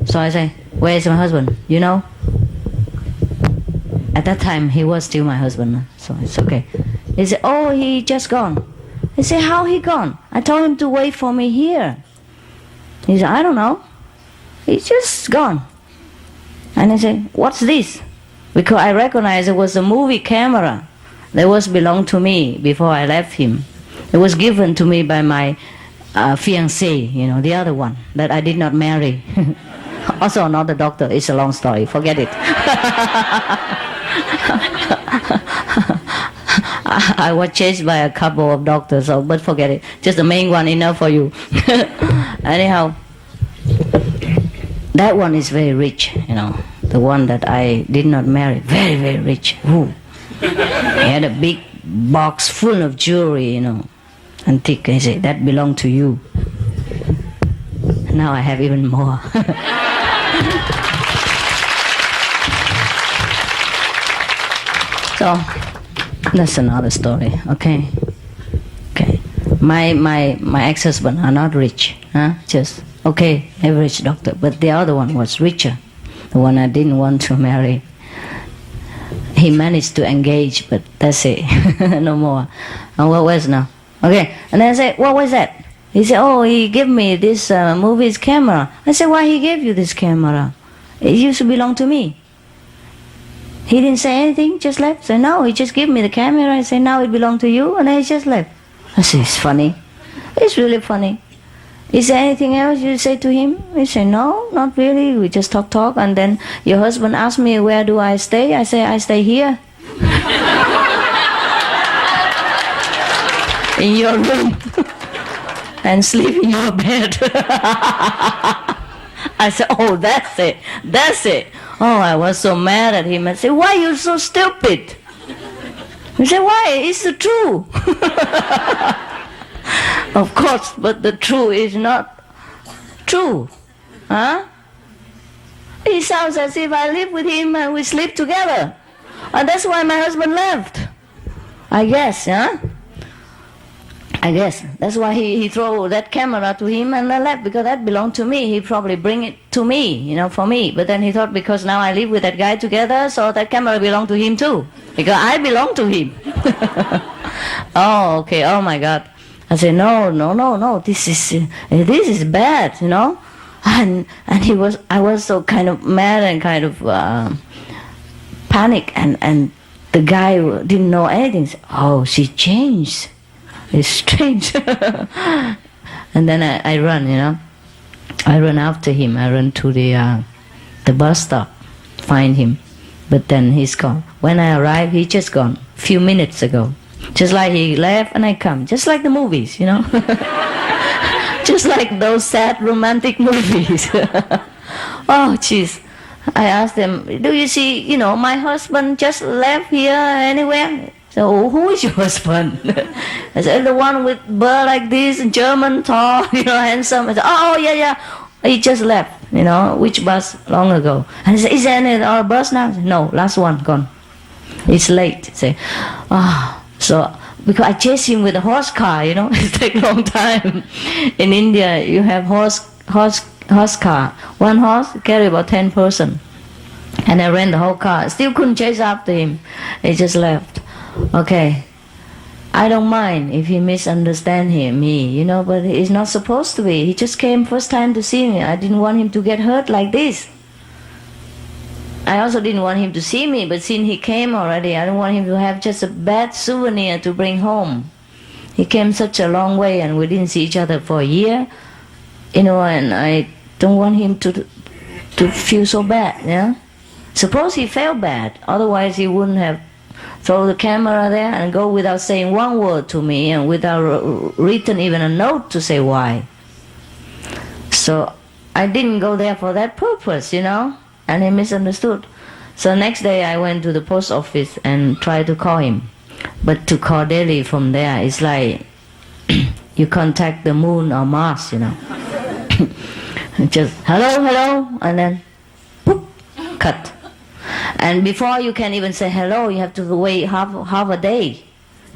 Speaker 1: So I say, where's my husband? At that time, he was still my husband. So it's okay. He said, oh, he just gone. I said, how he gone? I told him to wait for me here. He said, I don't know. He's just gone. And I said, what's this? Because I recognized it was a movie camera that was belonged to me before I left him. It was given to me by my fiancé, the other one that I did not marry. Also not a doctor. It's a long story. Forget it. I was chased by a couple of doctors, but forget it. Just the main one enough for you. Anyhow, that one is very rich, the one that I did not marry. Very, very rich. Ooh. He had a big box full of jewelry, antique. He said, that belonged to you. Now I have even more. So that's another story. Okay. My ex-husband are not rich, just okay, average doctor. But the other one was richer, the one I didn't want to marry. He managed to engage, but that's it. No more. And what was now? Okay. And then I said, what was that? He said, oh, he gave me this movie's camera. I said, why he gave you this camera? It used to belong to me. He didn't say anything, just left. So no, he just gave me the camera. I said, now it belongs to you, and then he just left. I said, it's funny. It's really funny. Is there anything else you say to him? He said, no, not really. We just talk, and then your husband asked me, where do I stay? I say, I stay here. in your room and sleep in your bed. I said, oh, that's it. Oh, I was so mad at him. I said, why are you so stupid? He said, why? It's the truth. Of course, but the truth is not true. Huh? It sounds as if I live with him and we sleep together. And that's why my husband left. I guess, huh? I guess. That's why he threw that camera to him and I left, because that belonged to me. He probably bring it to me, for me. But then he thought because now I live with that guy together, so that camera belonged to him too. Because I belong to him. Oh, okay. Oh my God. I said, no. This is bad, And I was so kind of mad and kind of panic, and the guy didn't know anything. Said, oh, she changed. It's strange. And then I run, I run after him. I run to the bus stop, find him. But then he's gone. When I arrived, he just gone. A few minutes ago. Just like he left and I come. Just like the movies, Just like those sad romantic movies. Oh, jeez. I asked them, do you see, my husband just left here anywhere? So, who is your husband? I said, the one with bird like this, German, tall, handsome. I said, oh, yeah. He just left, which bus long ago. And I said, is there any other bus now? I said, no, last one, gone. It's late. I say, so, because I chased him with a horse car, it takes a long time. In India, you have horse car. One horse carry about 10 person. And I ran the whole car. Still couldn't chase after him. He just left. Okay. I don't mind if he misunderstand me, but he's not supposed to be. He just came first time to see me. I didn't want him to get hurt like this. I also didn't want him to see me, but since he came already, I don't want him to have just a bad souvenir to bring home. He came such a long way and we didn't see each other for a year, and I don't want him to feel so bad, Suppose he felt bad, otherwise he wouldn't have throw the camera there and go without saying one word to me and without written even a note to say why. So I didn't go there for that purpose, and he misunderstood. So next day I went to the post office and tried to call him. But to call Delhi from there is like you contact the moon or Mars, Just hello, and then whoop, cut. And before you can even say hello, you have to wait half a day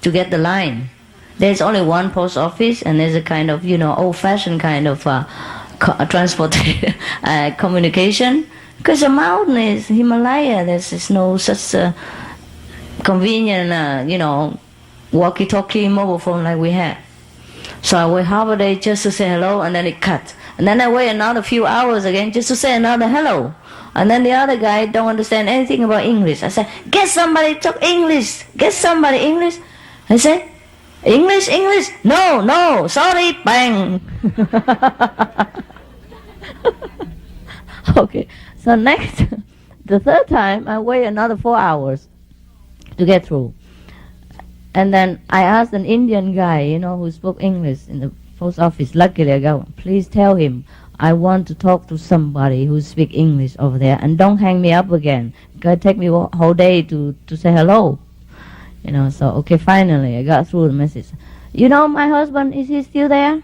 Speaker 1: to get the line. There's only one post office, and there's a kind of, old-fashioned kind of transport communication. Because the mountain is Himalaya, there's no such convenient, walkie-talkie mobile phone like we have. So I wait half a day just to say hello, and then it cut. And then I wait another few hours again just to say another hello. And then the other guy don't understand anything about English. I said, get somebody talk English. Get somebody English. I said, English? No, sorry, bang. Okay, so next, the third time, I wait another 4 hours to get through. And then I asked an Indian guy, who spoke English in the post office. Luckily, I go, please tell him I want to talk to somebody who speaks English over there, and don't hang me up again. It take me a whole day to say hello. So okay, finally I got through the message. My husband, is he still there?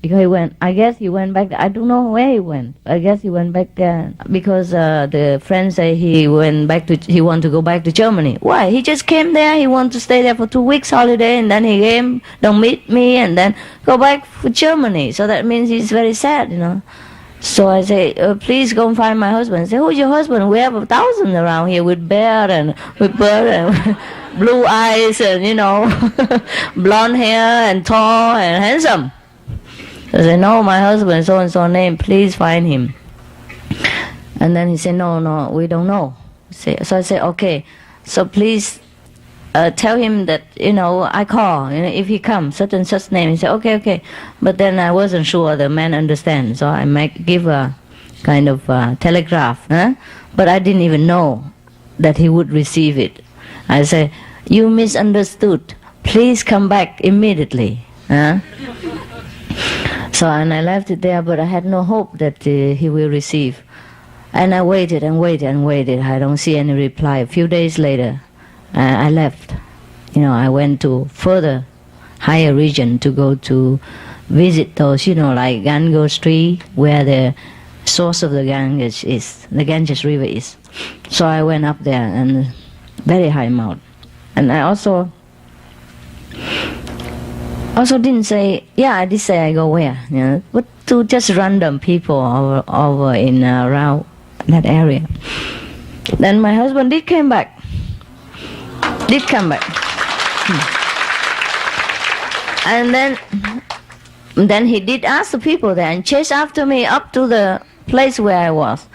Speaker 1: Because I guess he went back. I don't know where he went. I guess he went back there because the friends say he want to go back to Germany. Why? He just came there. He want to stay there for 2 weeks holiday, and then he came, don't meet me, and then go back for Germany. So that means he's very sad, So I say, please go and find my husband. I say, who's your husband? We have 1,000 around here with beard and blue eyes and blonde hair and tall and handsome. I said, no, my husband, so-and-so name, please find him. And then he said, no, we don't know. So I said, okay, so please tell him that, I call, if he comes, such and such name. He said, okay. But then I wasn't sure the man understands, so I might give a kind of telegraph. But I didn't even know that he would receive it. I said, you misunderstood. please come back immediately. Huh? So and I left it there, but I had no hope that he will receive. And I waited and waited and waited. I don't see any reply. A few days later, I left. I went to further higher region to go to visit those, like Ganges tree, where the source of the Ganges is, the Ganges River is. So I went up there, and very high mountain. And I also didn't say, I did say I go where, but to just random people over in around that area. Then my husband did come back. And then he did ask the people there and chase after me up to the place where I was.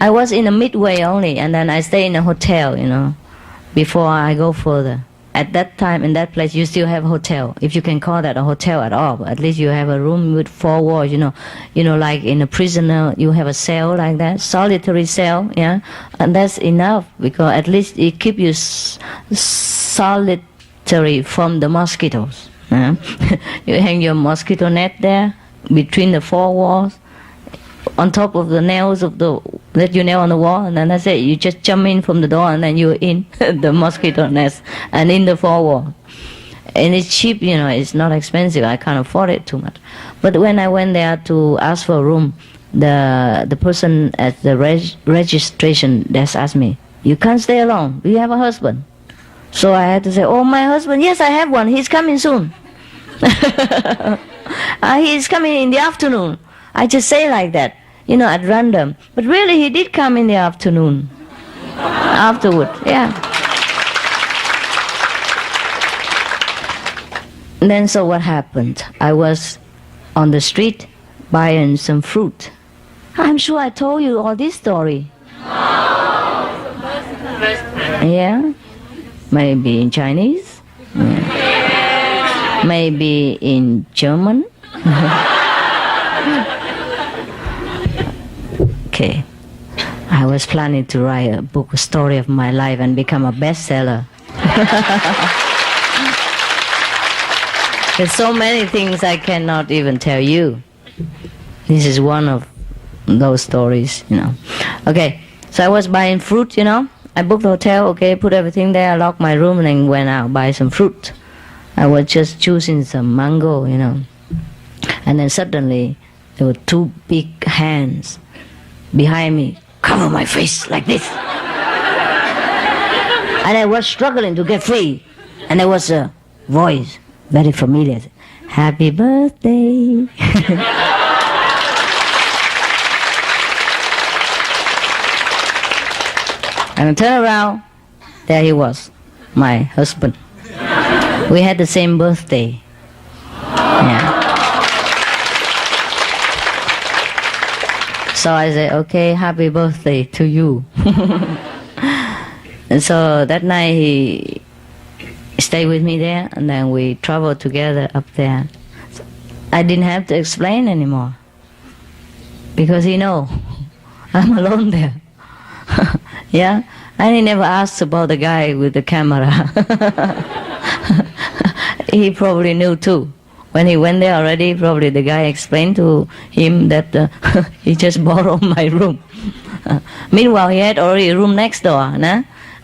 Speaker 1: I was in a midway only, and then I stay in a hotel, before I go further. At that time, in that place, you still have a hotel, if you can call that a hotel at all. But at least you have a room with 4 walls, like in a prisoner, you have a cell like that, solitary cell, and that's enough, because at least it keeps you solitary from the mosquitoes. You hang your mosquito net there between the 4 walls, on top of the nails that you nail on the wall, and then that's it. You just jump in from the door, and then you're in the mosquito nest and in the 4 walls. And it's cheap, it's not expensive. I can't afford it too much. But when I went there to ask for a room, the person at the registration desk asked me, "You can't stay alone. Do you have a husband?" So I had to say, "Oh, my husband, yes, I have one. He's coming soon." He's coming in the afternoon. I just say like that, at random. But really, he did come in the afternoon. Afterward, And then so what happened? I was on the street buying some fruit. I'm sure I told you all this story. Yeah? Maybe in Chinese. Yeah. Maybe in German. Okay. I was planning to write a book, a story of my life, and become a bestseller. There's so many things I cannot even tell you. This is one of those stories, Okay, so I was buying fruit, I booked the hotel, okay, put everything there, I locked my room, and then went out, buy some fruit. I was just choosing some mango, And then suddenly, there were 2 big hands behind me, cover my face like this. And I was struggling to get free. And there was a voice, very familiar, "Happy birthday." And I turned around, there he was, my husband. We had the same birthday. Yeah. So I said, "Okay, happy birthday to you." And so that night he stayed with me there, and then we traveled together up there. I didn't have to explain anymore, because he know I'm alone there. Yeah, and he never asked about the guy with the camera. He probably knew too. When he went there already, probably the guy explained to him that he just borrowed my room. Meanwhile, he had already a room next door,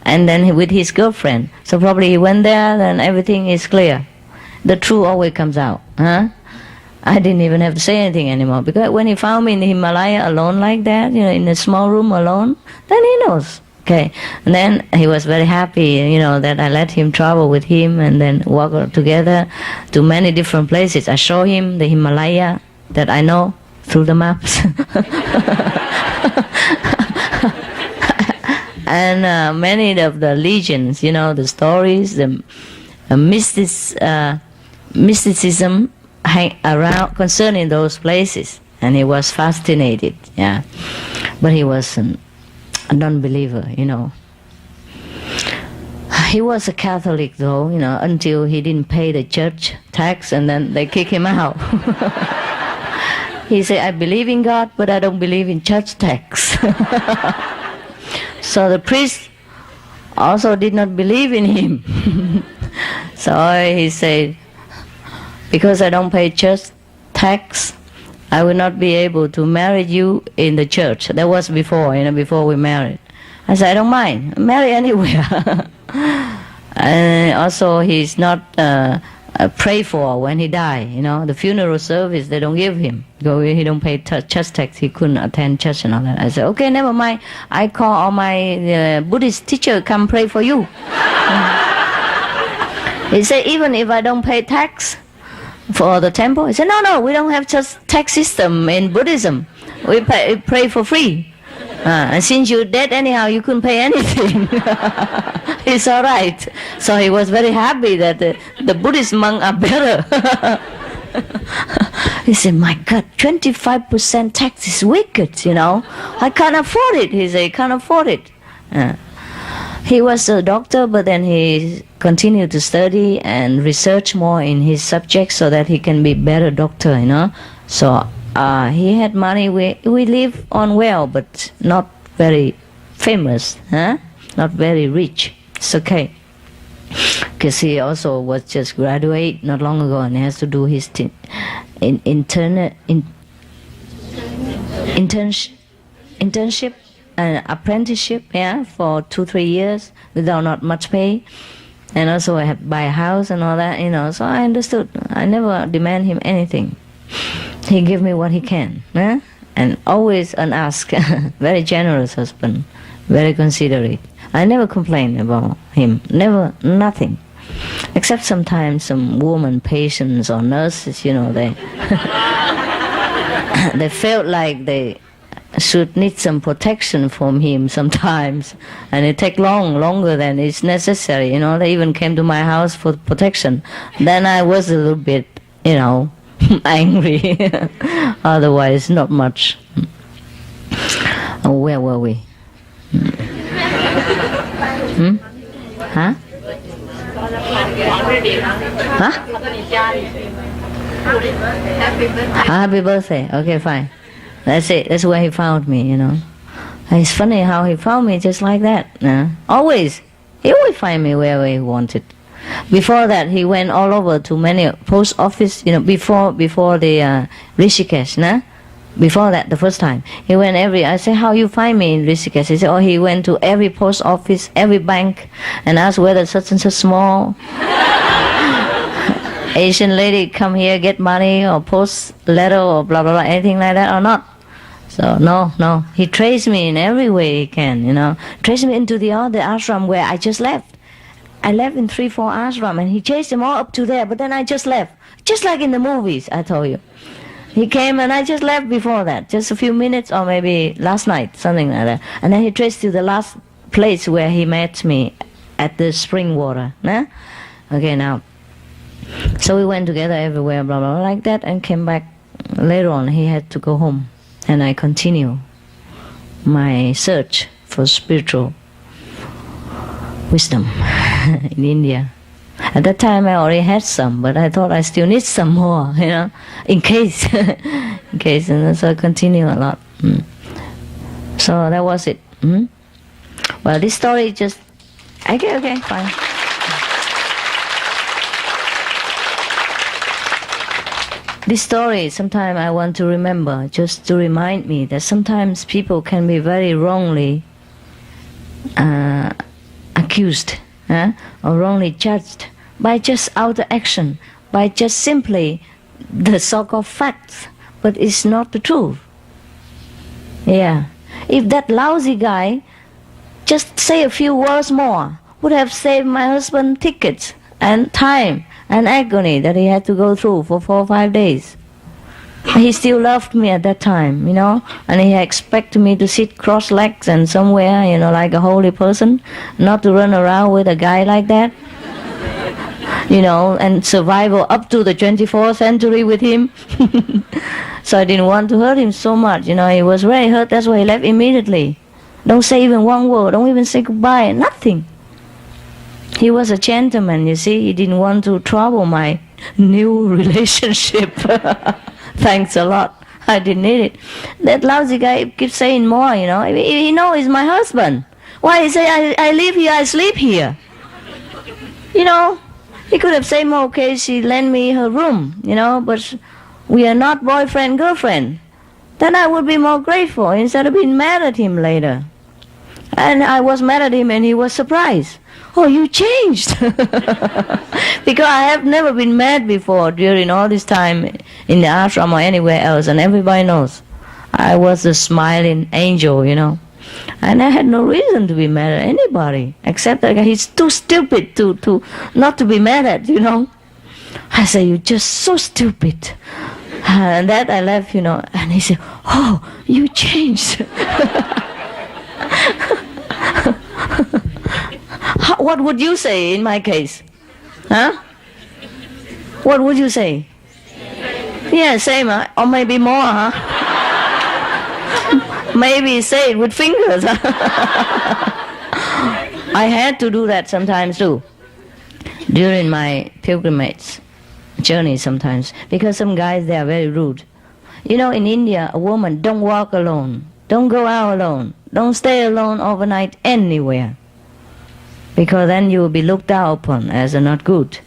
Speaker 1: and then with his girlfriend. So probably he went there, then everything is clear. The truth always comes out. I didn't even have to say anything anymore, because when he found me in the Himalaya alone like that, in a small room alone, then he knows. Okay, and then he was very happy, that I let him travel with him and then walk together to many different places. I show him the Himalaya that I know through the maps. And many of the legends, the stories, the mysticism hang around concerning those places. And he was fascinated, But he was a non-believer, He was a Catholic though, until he didn't pay the church tax, and then they kicked him out. He said, "I believe in God, but I don't believe in church tax." So the priest also did not believe in him.
Speaker 3: So he said, because I don't pay church tax, I will not be able to marry you in the church. That was before, before we married. I said, I don't mind, marry anywhere. And also he's not prayed for when he died. The funeral service, they don't give him. He don't pay church tax, he couldn't attend church and all that. I said, okay, never mind. I call all my Buddhist teacher come pray for you. He said, even if I don't pay tax for the temple, he said, no, we don't have just tax system in Buddhism. We pray for free. And since you're dead anyhow, you couldn't pay anything. It's all right. So he was very happy that the Buddhist monks are better. He said, my God, 25% tax is wicked, I can't afford it. He said, can't afford it. He was a doctor, but then he continued to study and research more in his subject so that he can be better doctor, So he had money. We live on well, but not very famous, not very rich. It's okay. Because he also was just graduate not long ago and he has to do his internship and apprenticeship, for 2-3 years without not much pay. And also I have to buy a house and all that, so I understood. I never demand him anything. He give me what he can, and always unasked. Very generous husband, very considerate. I never complain about him, never, nothing. Except sometimes some woman patients or nurses, they they felt like they should need some protection from him sometimes, and it take longer than it's necessary. They even came to my house for protection. Then I was a little bit, angry. Otherwise, not much. Oh, where were we? Huh? Happy birthday. Okay, fine. That's it. That's where he found me, It's funny how he found me just like that. Always. He always find me wherever he wanted. Before that, he went all over to many post office, before the Rishikesh, Before that, the first time. He went I said, how you find me in Rishikesh? He said, he went to every post office, every bank, and asked whether such and such small Asian lady come here, get money, or post letter, or blah, blah, blah, anything like that, or not. So, no. He traced me in every way he can, Traced me into the other ashram where I just left. I left in 3-4 ashram, and he chased them all up to there, but then I just left. Just like in the movies, I told you. He came and I just left before that, just a few minutes, or maybe last night, something like that. And then he traced to the last place where he met me at the spring water. Okay, now. So we went together everywhere, blah, blah, blah, like that, and came back. Later on, he had to go home. And I continue my search for spiritual wisdom in India. At that time I already had some, but I thought I still need some more, in case. And so I continue a lot. So that was it. Well, this story just... Okay, fine. This story, sometimes I want to remember, just to remind me that sometimes people can be very wrongly accused, or wrongly judged by just outer action, by just simply the so-called facts, but it's not the truth. Yeah. If that lousy guy just say a few words more, would have saved my husband tickets and time and agony that he had to go through for 4 or 5 days. He still loved me at that time, and he expected me to sit cross legs and somewhere, like a holy person, not to run around with a guy like that, and survival up to the 24th century with him. So I didn't want to hurt him so much, he was very hurt, that's why he left immediately. Don't say even one word, don't even say goodbye, nothing. He was a gentleman, you see, he didn't want to trouble my new relationship. Thanks a lot. I didn't need it. That lousy guy keeps saying more, He knows he's my husband. Why he say, I live here, I sleep here. He could have said, okay, she lent me her room, but we are not boyfriend, girlfriend. Then I would be more grateful instead of being mad at him later. And I was mad at him and he was surprised. Oh, you changed. Because I have never been mad before during all this time in the ashram or anywhere else, and everybody knows. I was a smiling angel, And I had no reason to be mad at anybody, except that he's too stupid to not to be mad at, I say, you're just so stupid. And that I left, and he said, oh, you changed. What would you say in my case? Huh? What would you say? Yeah, same, huh? Or maybe more, huh? Maybe say it with fingers. I had to do that sometimes too, during my pilgrimage journey sometimes, because some guys, they are very rude. In India, a woman don't walk alone, don't go out alone, don't stay alone overnight anywhere, because then you will be looked down upon as not good,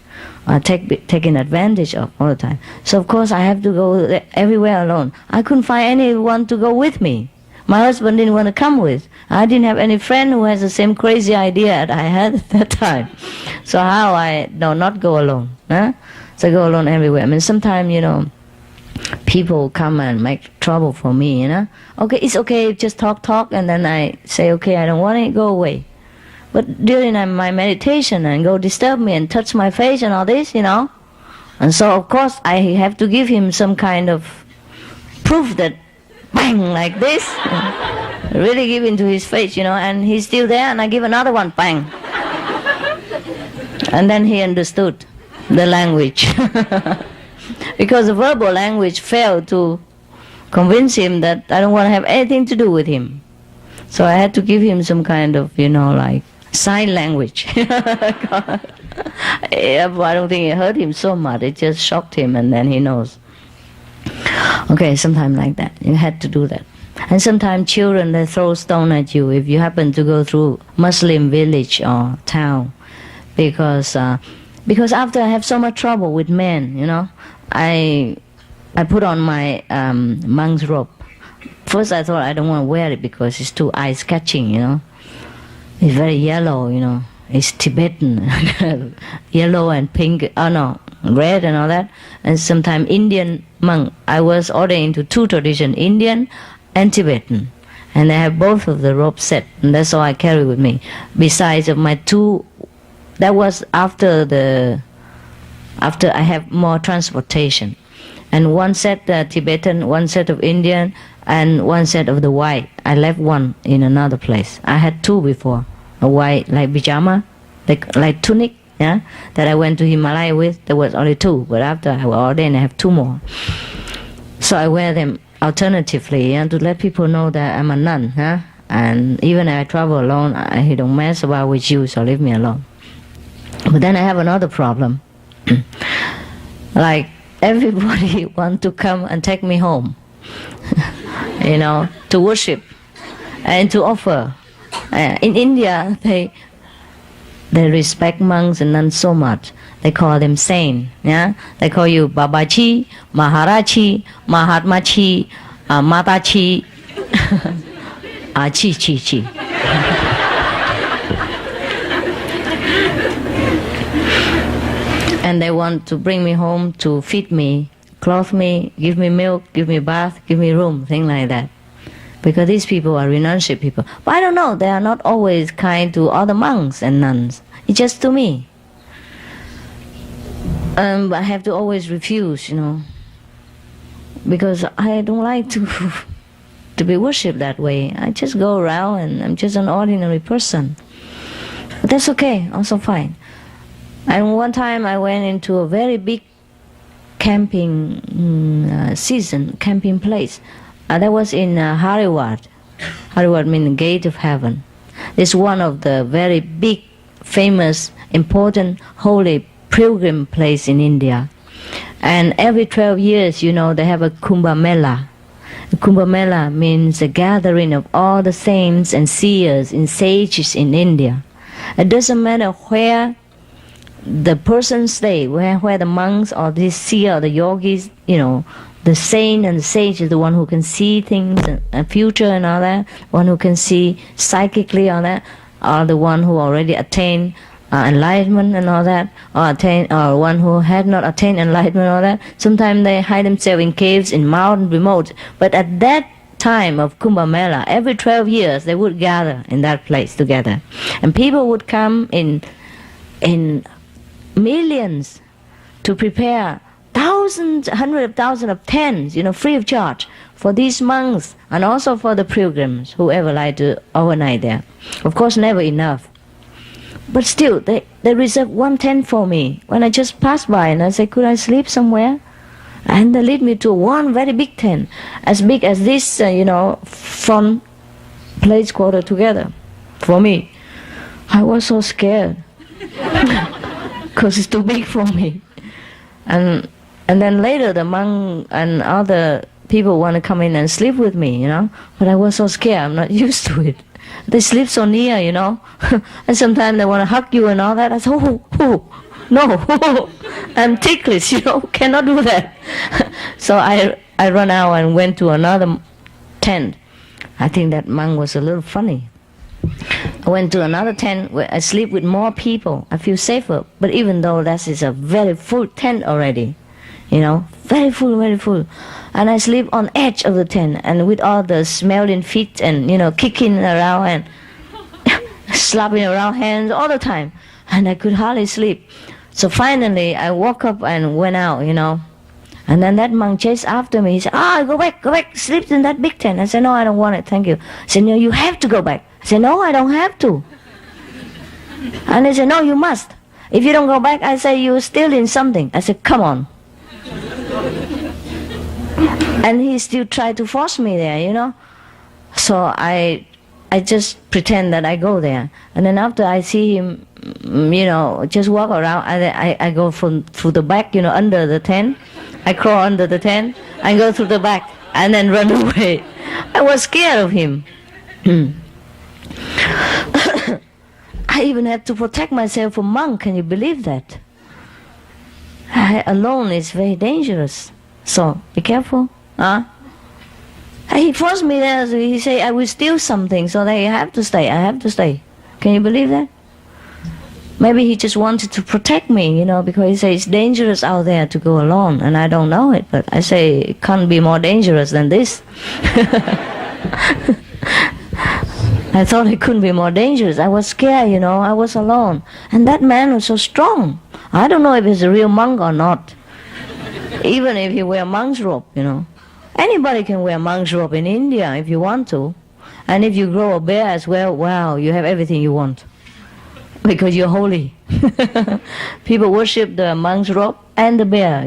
Speaker 3: or taken advantage of all the time. So of course I have to go everywhere alone. I couldn't find anyone to go with me. My husband didn't want to come with. I didn't have any friend who has the same crazy idea that I had at that time. So how I not go alone? Huh? So I go alone everywhere. I mean, sometimes, people come and make trouble for me, Okay, it's okay, just talk, and then I say, okay, I don't want it, go away. But during my meditation, and go disturb me and touch my face and all this, And so, of course, I have to give him some kind of proof that, bang, like this, really give into his face, and he's still there, and I give another one, bang. And then he understood the language. Because the verbal language failed to convince him that I don't want to have anything to do with him. So I had to give him some kind of, like sign language. I don't think it hurt him so much. It just shocked him, and then he knows. Okay, sometimes like that. You had to do that. And sometimes children, they throw stone at you if you happen to go through Muslim village or town. Because after I have so much trouble with men, I put on my monk's robe. First I thought I don't want to wear it because it's too eye-catching, It's very yellow, It's Tibetan, yellow and pink, red and all that. And sometimes Indian monk. I was ordained into two traditions, Indian and Tibetan. And I have both of the robe set, and that's all I carry with me. Besides of my two, that was after I have more transportation. And one set Tibetan, one set of Indian, and one set of the white. I left one in another place. I had two before. A white, like pajama, like tunic, that I went to Himalaya with. There was only two, but after I was ordained, I have two more. So I wear them alternatively, to let people know that I'm a nun, And even if I travel alone, I don't mess about with you, so leave me alone. But then I have another problem. Like, everybody want to come and take me home, to worship and to offer. In India, they respect monks and nuns so much. They call them saint. They call you Babaji, Maharaji, Mahatmaji, Mataji, Chi. And they want to bring me home to feed me, clothe me, give me milk, give me bath, give me room, things like that. Because these people are renunciate people. But I don't know, they are not always kind to other monks and nuns. It's just to me. But I have to always refuse, because I don't like to be worshipped that way. I just go around and I'm just an ordinary person. But that's okay, also fine. And one time I went into a very big camping camping place. That was in Haridwar. Haridwar means gate of heaven. It's one of the very big, famous, important, holy pilgrim place in India. And every 12 years, they have a Kumbh Mela. Kumbh Mela means a gathering of all the saints and seers and sages in India. It doesn't matter where the person stay, where the monks or the seer or the yogis, the saint and the sage is the one who can see things and future and all that, one who can see psychically all that, or the one who already attained enlightenment and all that, or one who had not attained enlightenment and all that. Sometimes they hide themselves in caves, in mountain, remote. But at that time of Kumbh Mela, every 12 years they would gather in that place together, and people would come in millions to prepare thousands, hundreds of thousands of tents, free of charge for these monks and also for the pilgrims, whoever like to overnight there. Of course, never enough. But still, they reserved one tent for me when I just passed by, and I said, could I sleep somewhere? And they lead me to one very big tent, as big as this, front place quarter together for me. I was so scared because it's too big for me. And then later the monk and other people want to come in and sleep with me, but I was so scared, I'm not used to it. They sleep so near, and sometimes they want to hug you and all that. I said, no, I'm ticklish, cannot do that. So I ran out and went to another tent. I think that monk was a little funny. I went to another tent where I sleep with more people. I feel safer. But even though that is a very full tent already, very full, very full. And I sleep on edge of the tent, and with all the smelling feet and, kicking around and slapping around hands all the time. And I could hardly sleep. So finally I woke up and went out, And then that monk chased after me. He said, go back, sleep in that big tent. I said, no, I don't want it, thank you. He said, no, you have to go back. I said, no, I don't have to. And he said, no, you must. If you don't go back, I say, you're stealing something. I said, come on. And he still tried to force me there, So I just pretend that I go there. And then after I see him, just walk around, I go through the back, under the tent. I crawl under the tent and go through the back and then run away. I was scared of him. I even had to protect myself from monk. Can you believe that? Alone is very dangerous. So be careful. He forced me there. So he said, I will steal something, so I have to stay. Can you believe that? Maybe he just wanted to protect me, because he says it's dangerous out there to go alone, and I don't know it, but I say it can't be more dangerous than this. I thought it couldn't be more dangerous. I was scared, I was alone. And that man was so strong. I don't know if he's a real monk or not. Even if he wear monk's robe, Anybody can wear monk's robe in India if you want to. And if you grow a bear as well, wow, you have everything you want. Because you're holy. People worship the monk's robe and the bear,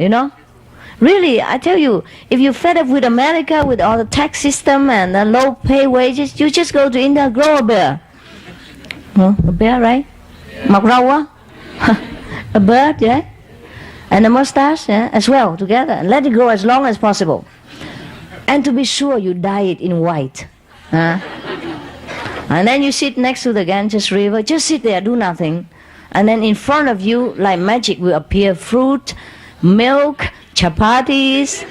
Speaker 3: Really, I tell you, if you're fed up with America, with all the tax system and the low pay wages, you just go to India, grow a bear. A bear, right? Mọc râu á. A bird, yeah? And a mustache, yeah, as well, together. And let it grow as long as possible. And to be sure, you dye it in white. And then you sit next to the Ganges River, just sit there, do nothing. And then in front of you, like magic, will appear fruit, milk, chapatis,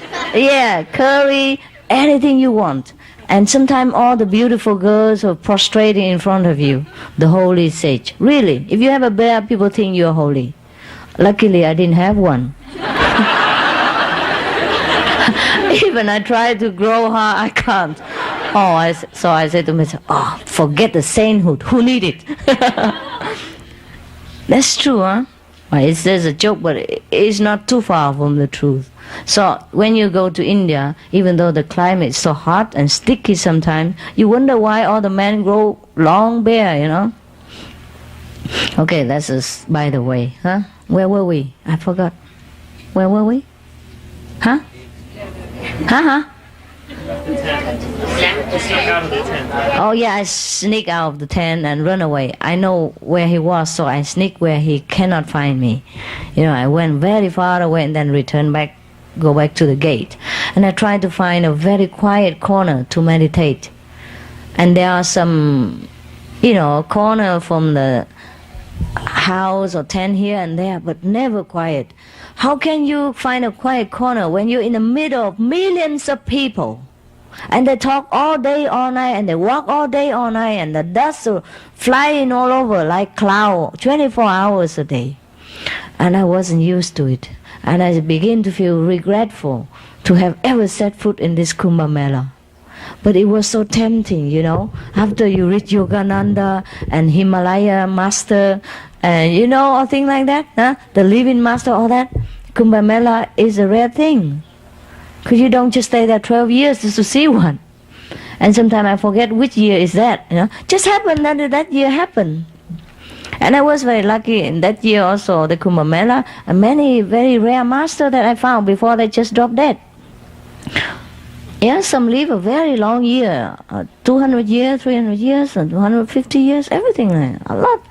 Speaker 3: curry, anything you want. And sometimes all the beautiful girls are prostrating in front of you, the holy sage. Really, if you have a bear, people think you're holy. Luckily, I didn't have one. Even I tried to grow her, I can't. So I said to myself, forget the sainthood. Who need it? That's true, huh? Well, there's a joke, but it's not too far from the truth. So when you go to India, even though the climate is so hot and sticky sometimes, you wonder why all the men grow long beard, Okay, that's just by the way, huh? Where were we? I forgot. Where were we? Huh? Oh yeah, I sneak out of the tent and run away. I know where he was, so I sneak where he cannot find me. I went very far away and then go back to the gate. And I tried to find a very quiet corner to meditate. And there are some, corner from the house or tent here and there, but never quiet. How can you find a quiet corner when you're in the middle of millions of people? And they talk all day, all night, and they walk all day, all night, and the dust flying all over like cloud, 24 hours a day. And I wasn't used to it. And I began to feel regretful to have ever set foot in this Kumbh Mela. But it was so tempting, you know. After you reach Yogananda and Himalaya master, and you know, all things like that, the living master, all that, Kumbh Mela is a rare thing. Because you don't just stay there 12 years just to see one. And sometimes I forget which year is that, you know. Just happened that year happened. And I was very lucky in that year also, the Kumbh Mela, and many very rare masters that I found before they just dropped dead. Yeah, some live a very long year, 200 years, 300 years, and 250 years, everything, a lot.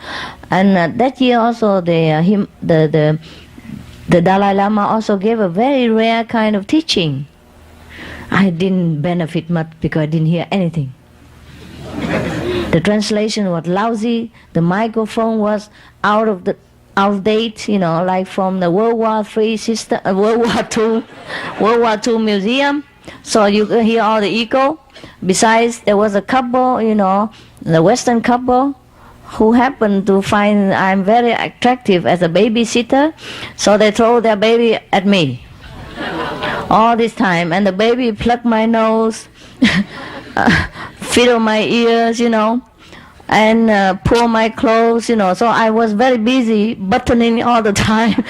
Speaker 3: And that year also the Dalai Lama also gave a very rare kind of teaching. I didn't benefit much because I didn't hear anything. The translation was lousy. The microphone was out of date, you know, like from the World War III system, World War II museum. So you could hear all the echo. Besides, there was a couple, you know, the Western couple, who happened to find I'm very attractive as a babysitter, so they throw their baby at me all this time, and the baby plucked my nose, fiddle my ears, you know, and pull my clothes, you know. So I was very busy buttoning all the time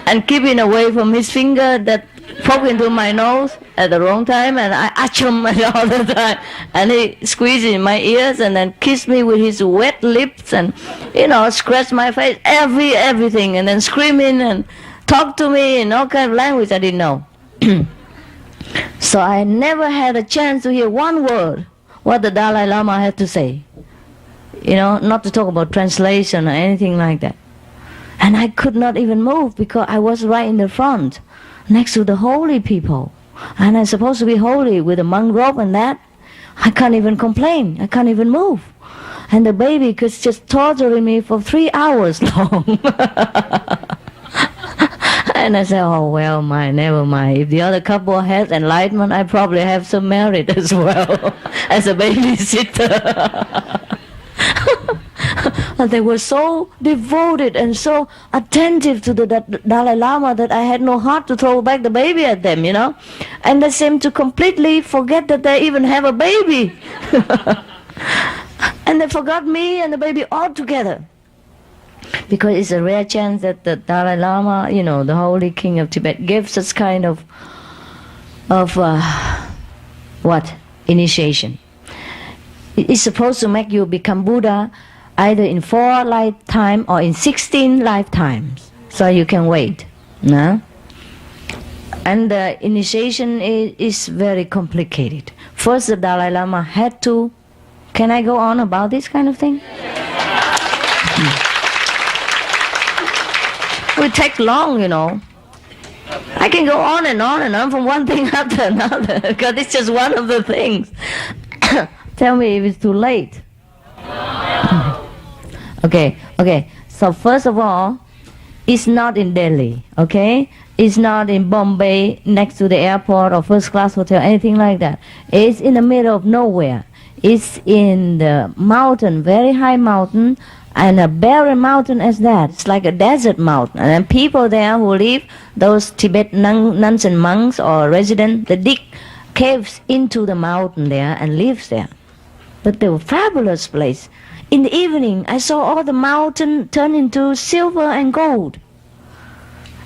Speaker 3: and keeping away from his finger that poked into my nose at the wrong time, and I atch him all the time, and he squeezed in my ears and then kissed me with his wet lips and, you know, scratched my face, everything, and then screaming and talked to me in all kind of language I didn't know. So I never had a chance to hear one word what the Dalai Lama had to say, you know, not to talk about translation or anything like that. And I could not even move because I was right in the front next to the holy people, and I'm supposed to be holy with a monk robe and that. I can't even complain, I can't even move, and the baby was just torturing me for 3 hours long. And I said, oh well, never mind, if the other couple has enlightenment, I probably have some merit as well as a babysitter. And they were so devoted and so attentive to the Dalai Lama that I had no heart to throw back the baby at them, you know. And they seemed to completely forget that they even have a baby. And they forgot me and the baby altogether. Because it's a rare chance that the Dalai Lama, you know, the Holy King of Tibet, gave such kind of initiation. It's supposed to make you become Buddha either in 4 lifetimes or in 16 lifetimes. So you can wait. No? And the initiation is very complicated. First, the Dalai Lama had to... Can I go on about this kind of thing? It would take long, you know. I can go on and on from one thing after another, because it's just one of the things. Tell me if it's too late. Okay. So first of all, it's not in Delhi, okay? It's not in Bombay, next to the airport or first class hotel, anything like that. It's in the middle of nowhere. It's in the mountain, very high mountain, and a barren mountain as that. It's like a desert mountain. And then people there who live, those Tibet nuns and monks or residents, they dig caves into the mountain there and live there. But they were fabulous place. In the evening, I saw all the mountain turn into silver and gold.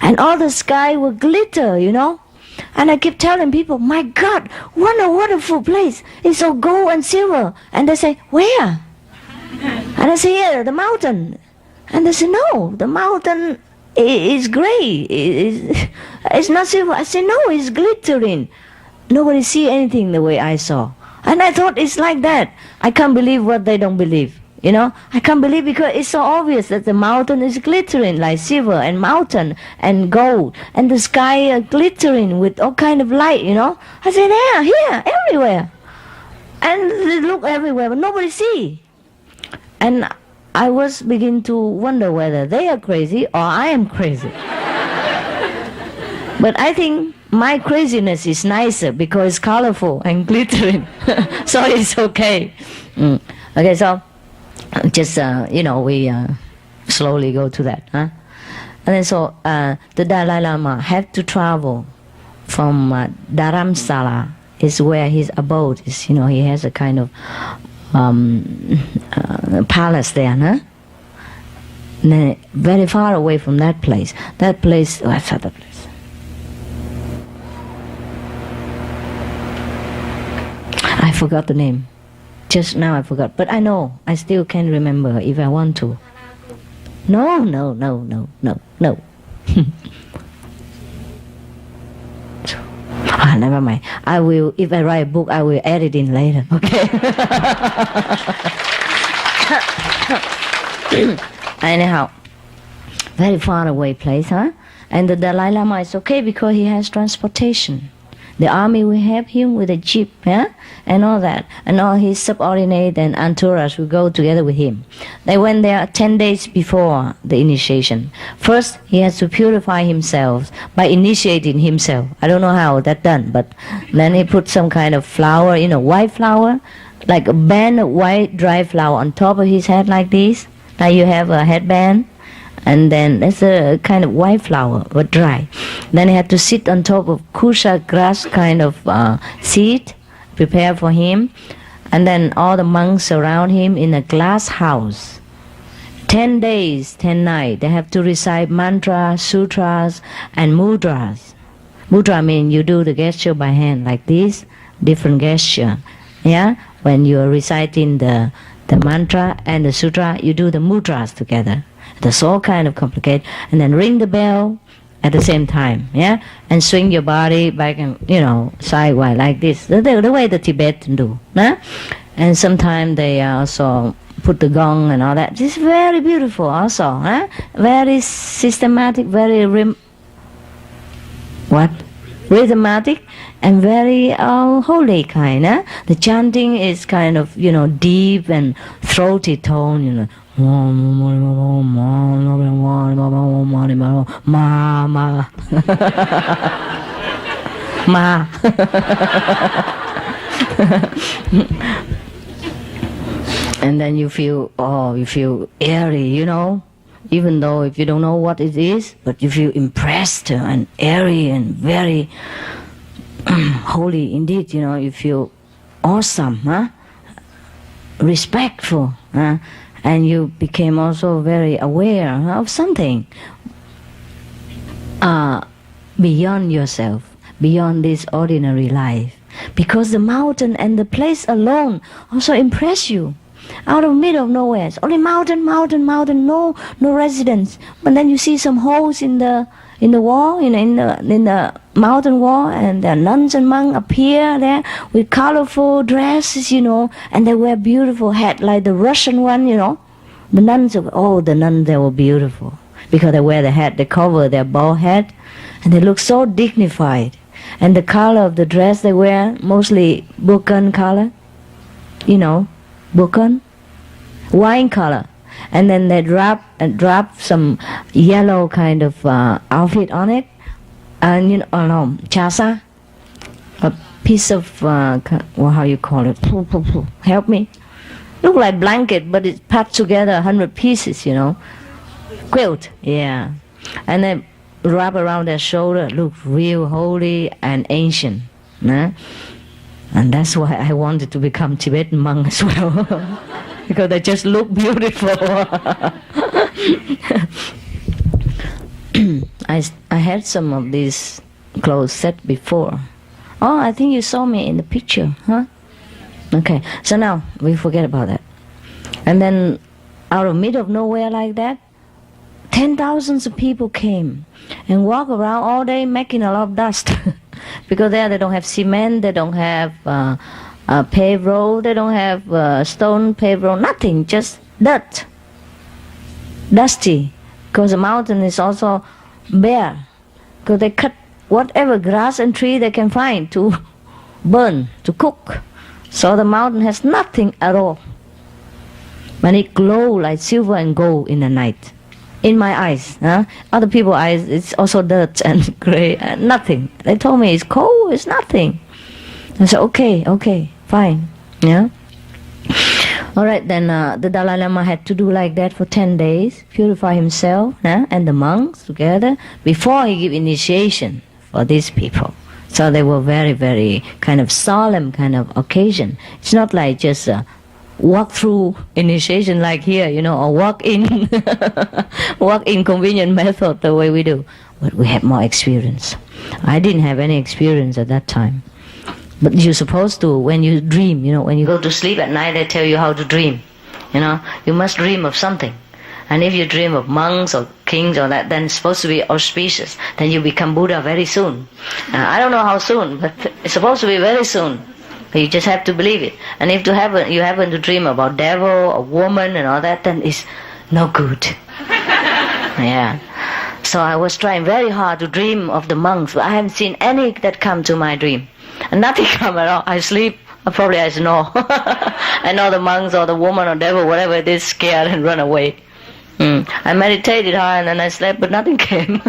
Speaker 3: And all the sky will glitter, you know. And I keep telling people, my God, what a wonderful place. It's all gold and silver. And they say, where? And I say, here, the mountain. And they say, no, the mountain is gray. It's not silver. I say, no, it's glittering. Nobody see anything the way I saw. And I thought it's like that. I can't believe what they don't believe. You know, I can't believe because it's so obvious that the mountain is glittering like silver and mountain and gold, and the sky glittering with all kind of light, you know. I said, there, here, everywhere. And they look everywhere, but nobody see. And I was begin to wonder whether they are crazy or I am crazy. But I think my craziness is nicer because it's colorful and glittering. So it's okay. Okay, so just, we slowly go to that. Huh? And then so the Dalai Lama had to travel from Dharamsala, is where his abode is. He has a kind of palace there, huh? Very far away from that place. What's other place? I forgot the name. Just now I forgot. But I know. I still can remember if I want to. No. Never mind. I will, if I write a book, I will add it in later. Okay? Anyhow, very far away place, huh? And the Dalai Lama is okay because he has transportation. The army will help him with a jeep, yeah? And all that. And all his subordinates and entourage will go together with him. They went there 10 days before the initiation. First, he has to purify himself by initiating himself. I don't know how that's done, but then he put some kind of flower, white flower, like a band of white dry flower on top of his head like this. Now you have a headband. And then there's a kind of white flower, but dry. Then he had to sit on top of kusha grass kind of seat, prepared for him. And then all the monks surround him in a glass house. 10 days, 10 nights. They have to recite mantras, sutras, and mudras. Mudra means you do the gesture by hand like this, different gesture. Yeah? When you are reciting the mantra and the sutra, you do the mudras together. That's all kind of complicated. And then ring the bell at the same time, yeah? And swing your body back and, sidewise like this. The way the Tibetans do, huh? And sometimes they also put the gong and all that. It's very beautiful also, huh? Very systematic, very rhythmatic and very holy kind, huh? The chanting is kind of, deep and throaty tone, Ma. And then you feel airy, even though if you don't know what it is, but you feel impressed and airy and very holy indeed, you feel awesome, huh? Respectful, huh? And you became also very aware of something beyond yourself, beyond this ordinary life. Because the mountain and the place alone also impress you. Out of middle of nowhere, it's only mountain, no residence. But then you see some holes in the wall, in the mountain wall, and the nuns and monks appear there with colorful dresses, and they wear beautiful hat like the Russian one, The nuns, they were beautiful because they wear the hat, they cover their bald head, and they look so dignified. And the color of the dress they wear, mostly Burkan color, Burkan, wine color. And then they drop some yellow kind of outfit on it, and chasa, a piece of how you call it? Help me. Look like blanket, but it's packed together 100 pieces, Quilt, yeah. And then wrap around their shoulder, look real holy and ancient. Nah? And that's why I wanted to become Tibetan monk as well. Because they just look beautiful. I had some of these clothes set before. Oh, I think you saw me in the picture, huh? Okay, so now we forget about that. And then out of middle of nowhere like that, 10,000 of people came and walk around all day making a lot of dust. Because there they don't have cement, they don't have paved road, they don't have stone paved road, nothing, just dirt. Dusty. Because the mountain is also bare. Because they cut whatever grass and tree they can find to burn, to cook. So the mountain has nothing at all. But it glow like silver and gold in the night. In my eyes. Other people's eyes, it's also dirt and gray and nothing. They told me it's cold, it's nothing. I said, okay, fine. Yeah. All right, then the Dalai Lama had to do like that for 10 days, purify himself and the monks together before he gave initiation for these people. So they were very, very kind of solemn kind of occasion. It's not like just walk through initiation like here, or walk in convenient method the way we do. But we had more experience. I didn't have any experience at that time. But you're supposed to, when you dream, when you go to sleep at night, they tell you how to dream. You must dream of something. And if you dream of monks or kings or that, then it's supposed to be auspicious. Then you become Buddha very soon. I don't know how soon, but it's supposed to be very soon. But you just have to believe it. And if you happen to dream about devil or woman and all that, then it's no good. Yeah. So I was trying very hard to dream of the monks, but I haven't seen any that come to my dream. And nothing come at all. I sleep, probably I snore. I know the monks or the woman or devil, whatever it is, scared and run away. I meditated hard and then I slept, but nothing came.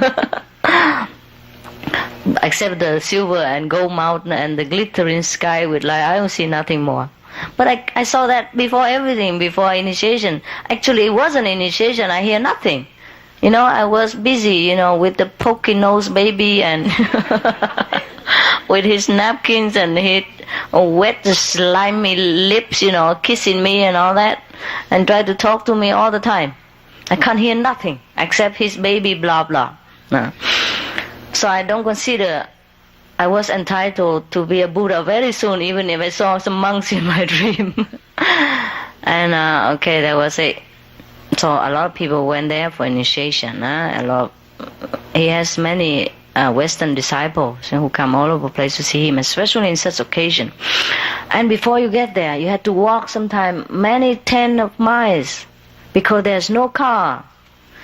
Speaker 3: Except the silver and gold mountain and the glittering sky with light. I don't see nothing more. But I saw that before everything, before initiation. Actually, it wasn't initiation. I hear nothing. I was busy, with the pokey nose baby and with his napkins and his wet, slimy lips, kissing me and all that, and try to talk to me all the time. I can't hear nothing except his baby blah blah. No. So I don't consider I was entitled to be a Buddha very soon, even if I saw some monks in my dream. And that was it. So a lot of people went there for initiation. He has many Western disciples who come all over the place to see him, especially in such occasion. And before you get there, you have to walk sometime many 10 of miles because there's no car.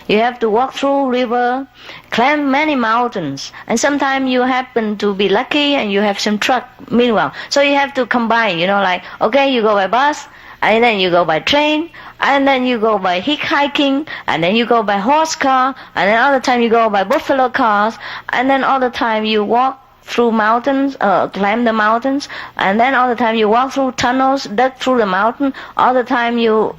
Speaker 3: You have to walk through river, climb many mountains, and sometimes you happen to be lucky and you have some truck meanwhile. So you have to combine, you go by bus, and then you go by train, and then you go by hiking, and then you go by horse car, and then all the time you go by buffalo cars, and then all the time you walk through mountains, climb the mountains, and then all the time you walk through tunnels, dug through the mountain, all the time you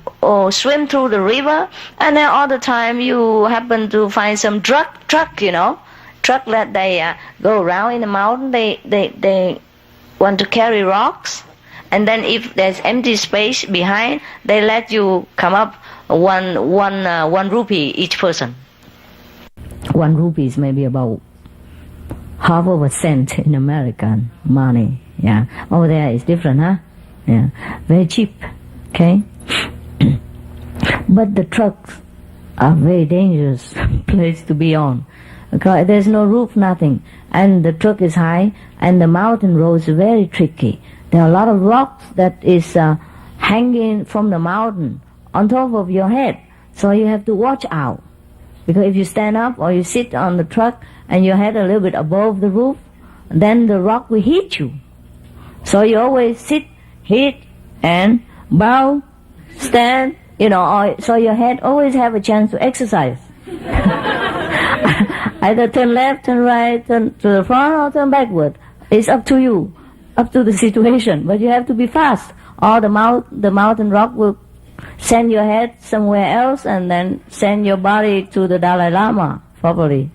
Speaker 3: swim through the river, and then all the time you happen to find some truck that they go around in the mountain, they want to carry rocks, and then if there's empty space behind, they let you come up one rupee each person. 1 rupee is maybe about half of a cent in American money. Yeah. Over there is different, huh? Yeah. Very cheap. Okay. But the trucks are very dangerous place to be on. Because there's no roof, nothing. And the truck is high and the mountain road is very tricky. There are a lot of rocks that is hanging from the mountain on top of your head. So you have to watch out. Because if you stand up or you sit on the truck and your head a little bit above the roof, then the rock will hit you. So you always sit, hit, and bow, stand, so your head always have a chance to exercise. Either turn left, turn right, turn to the front, or turn backward. It's up to you, up to the situation. But you have to be fast, or the mountain rock will send your head somewhere else and then send your body to the Dalai Lama, probably.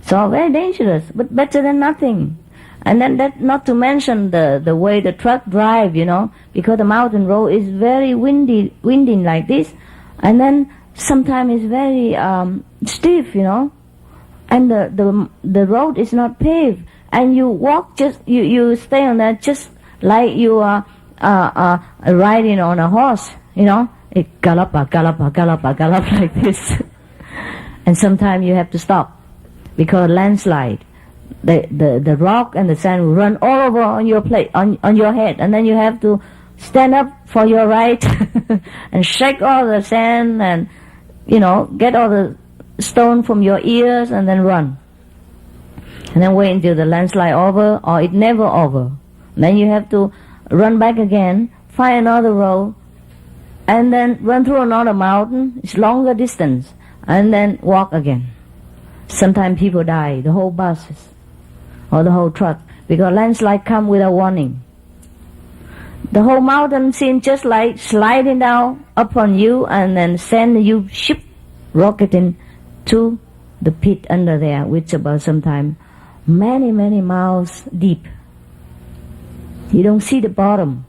Speaker 3: So very dangerous, but better than nothing. And then that, not to mention the way the truck drive, because the mountain road is very windy like this, and then sometimes it's very stiff, and the road is not paved, and you walk you stay on that just like you are riding on a horse, it gallop like this, and sometimes you have to stop because landslide. The rock and the sand will run all over on your plate, on your head, and then you have to stand up for your right and shake all the sand and get all the stone from your ears and then run. And then wait until the landslide over or it never over. Then you have to run back again, find another road, and then run through another mountain, it's longer distance, and then walk again. Sometimes people die, the whole buses or the whole truck, because landslide come without warning. The whole mountain seems just like sliding down upon you and then send you ship rocketing to the pit under there, which about sometimes many miles deep. You don't see the bottom,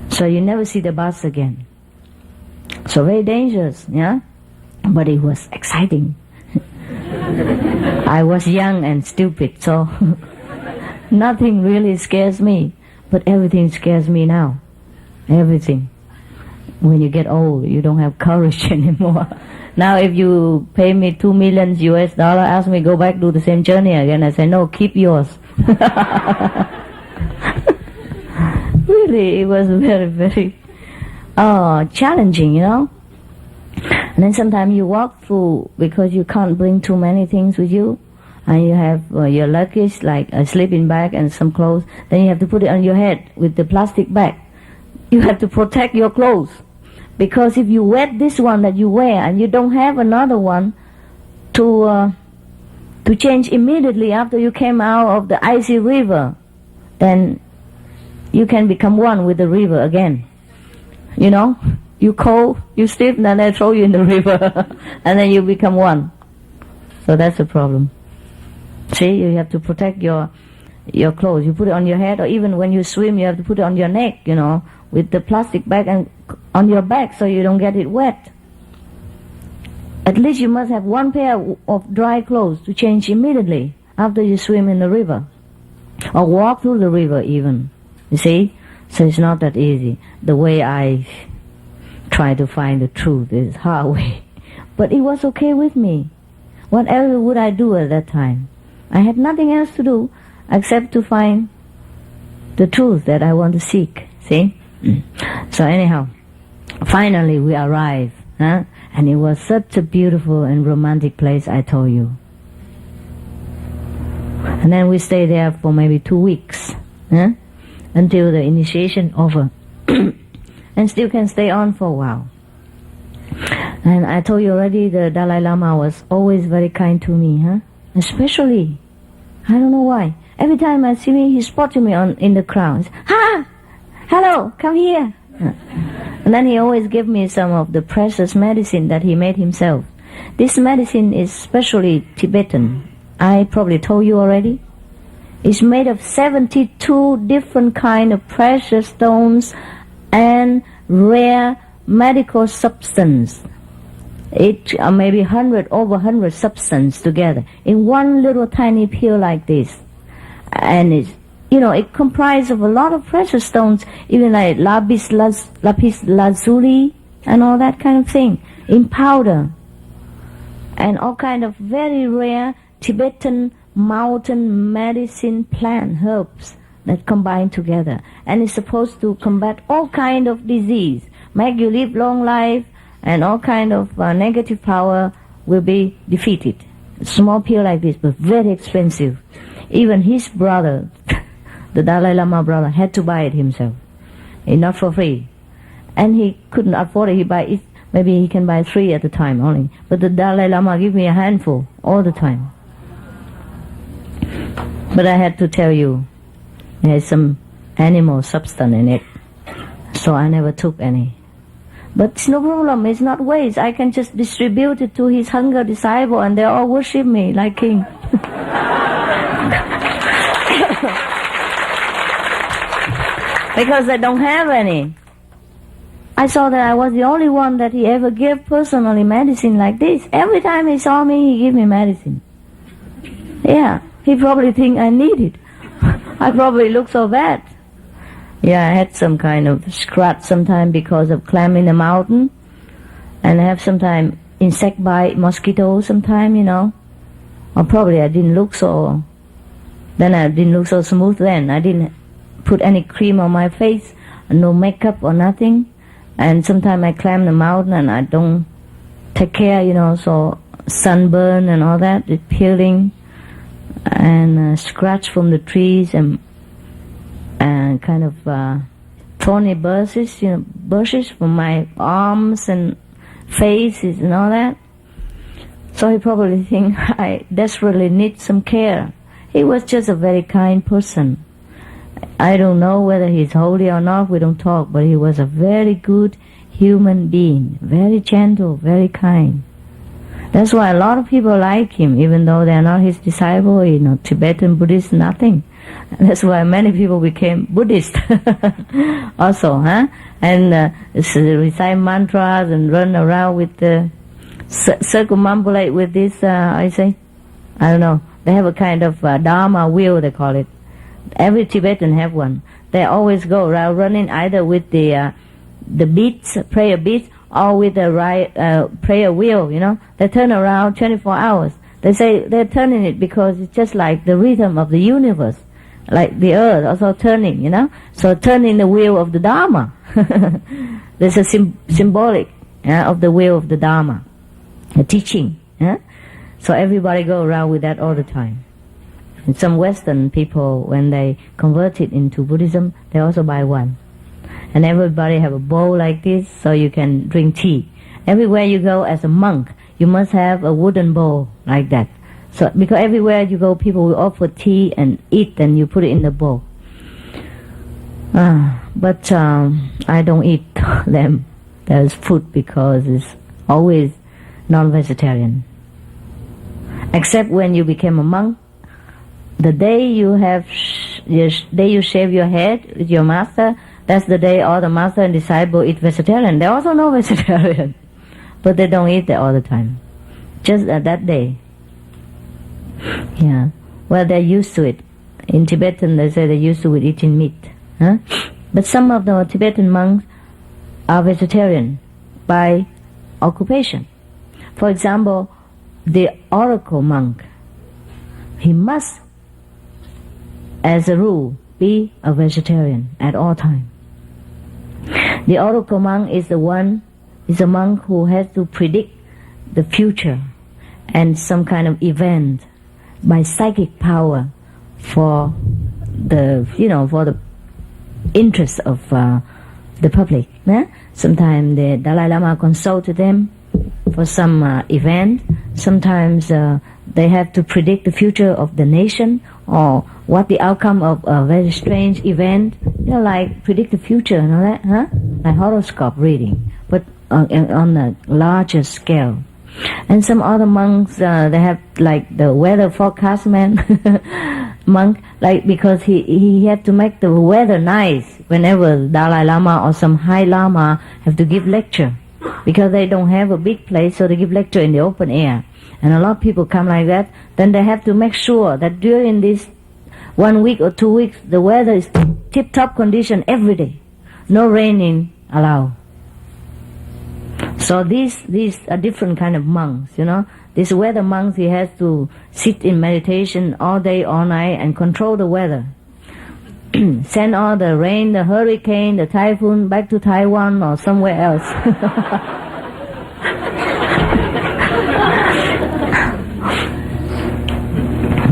Speaker 3: so you never see the bus again. So very dangerous, yeah? But it was exciting. I was young and stupid, so nothing really scares me. But everything scares me now. Everything. When you get old, you don't have courage anymore. Now if you pay me $2 million US, ask me go back, do the same journey again, I say, no, keep yours. Really, it was very challenging, you know. And then sometimes you walk through, because you can't bring too many things with you, and you have your luggage, like a sleeping bag and some clothes, then you have to put it on your head with the plastic bag. You have to protect your clothes, because if you wet this one that you wear and you don't have another one to change immediately after you came out of the icy river, then you can become one with the river again. You know, you cold, you stiff, and then they throw you in the river, and then you become one. So that's the problem. See, you have to protect your clothes. You put it on your head, or even when you swim, you have to put it on your neck, you know, with the plastic bag and on your back, so you don't get it wet. At least you must have one pair of dry clothes to change immediately after you swim in the river, or walk through the river even. You see? So it's not that easy. The way I try to find the truth is hard way. But it was okay with me. What else would I do at that time? I had nothing else to do except to find the truth that I want to seek. See? So anyhow, finally we arrived. And it was such a beautiful and romantic place, I told you. And then we stayed there for maybe 2 weeks. Until the initiation over. And still can stay on for a while. And I told you already, the Dalai Lama was always very kind to me, Especially, I don't know why. Every time I see me, he spotted me in the crowd. Ha! Hello, come here. And then he always gave me some of the precious medicine that he made himself. This medicine is specially Tibetan. I probably told you already. It's made of 72 different kind of precious stones and rare medical substance. It maybe over 100 substance together in one little tiny pill like this. And it's, you know, it comprises of a lot of precious stones, even like lapis lazuli and all that kind of thing, in powder. And all kind of very rare Tibetan mountain medicine plant herbs that combine together. And it's supposed to combat all kind of disease, make you live long life, and all kind of negative power will be defeated. Small pill like this, but very expensive. Even his brother, the Dalai Lama brother, had to buy it himself. Not for free. And he couldn't afford it. He buy it, maybe he can buy 3 at a time only. But the Dalai Lama give me a handful all the time. But I had to tell you, there's some animal substance in it. So I never took any. But it's no problem, it's not waste. I can just distribute it to his hunger disciple and they all worship me like king. Because I don't have any. I saw that I was the only one that he ever gave personally medicine like this. Every time he saw me, he gave me medicine. Yeah, he probably think I need it. I probably look so bad. Yeah, I had some kind of scratch sometime because of climbing the mountain. And I have sometime insect bite, mosquito sometime, you know. Or probably I didn't look so... Then I didn't look so smooth then. I didn't put any cream on my face, no makeup or nothing. And sometimes I climb the mountain and I don't take care, you know, so sunburn and all that, it's peeling. And scratch from the trees and kind of thorny bushes, bushes for my arms and faces and all that. So he probably think I desperately need some care. He was just a very kind person. I don't know whether he's holy or not, we don't talk, but he was a very good human being, very gentle, very kind. That's why a lot of people like him, even though they are not his disciple, Tibetan Buddhist, nothing. That's why many people became Buddhist also, and recite mantras and run around with the circumambulate with this, I don't know, they have a kind of Dharma wheel, they call it. Every Tibetan have one. They always go around running either with the beads, prayer beads, or with the prayer wheel, They turn around 24 hours. They say they're turning it because it's just like the rhythm of the universe, like the earth also turning, So turning the wheel of the Dharma. There's a symbolic of the wheel of the Dharma, a teaching. So everybody go around with that all the time. And some Western people, when they converted into Buddhism, they also buy one. And everybody have a bowl like this, so you can drink tea. Everywhere you go as a monk, you must have a wooden bowl like that. So because everywhere you go, people will offer tea and eat, and you put it in the bowl. But I don't eat them. There's food because it's always non-vegetarian. Except when you became a monk, the day you shave your head with your master, that's the day all the master and disciple eat vegetarian. They also know vegetarian, but they don't eat that all the time. Just at that day. Yeah. Well, they're used to it. In Tibetan, they say they're used to eating meat. But some of the Tibetan monks are vegetarian by occupation. For example, the oracle monk, he must, as a rule, be a vegetarian at all times. The oracle monk is a monk who has to predict the future and some kind of event by psychic power for the interest of the public. Sometimes the Dalai Lama consulted them for some event. Sometimes they have to predict the future of the nation or what the outcome of a very strange event, like predict the future and all that, like horoscope reading, but on a larger scale. And some other monks, they have like the weather forecast man monk, like because he had to make the weather nice whenever Dalai Lama or some high Lama have to give lecture, because they don't have a big place, so they give lecture in the open air. And a lot of people come like that. Then they have to make sure that during this 1 week or 2 weeks, the weather is tip-top condition every day. No raining allowed. So these are different kind of monks, This weather monks, he has to sit in meditation all day, all night, and control the weather. Send all the rain, the hurricane, the typhoon back to Taiwan or somewhere else.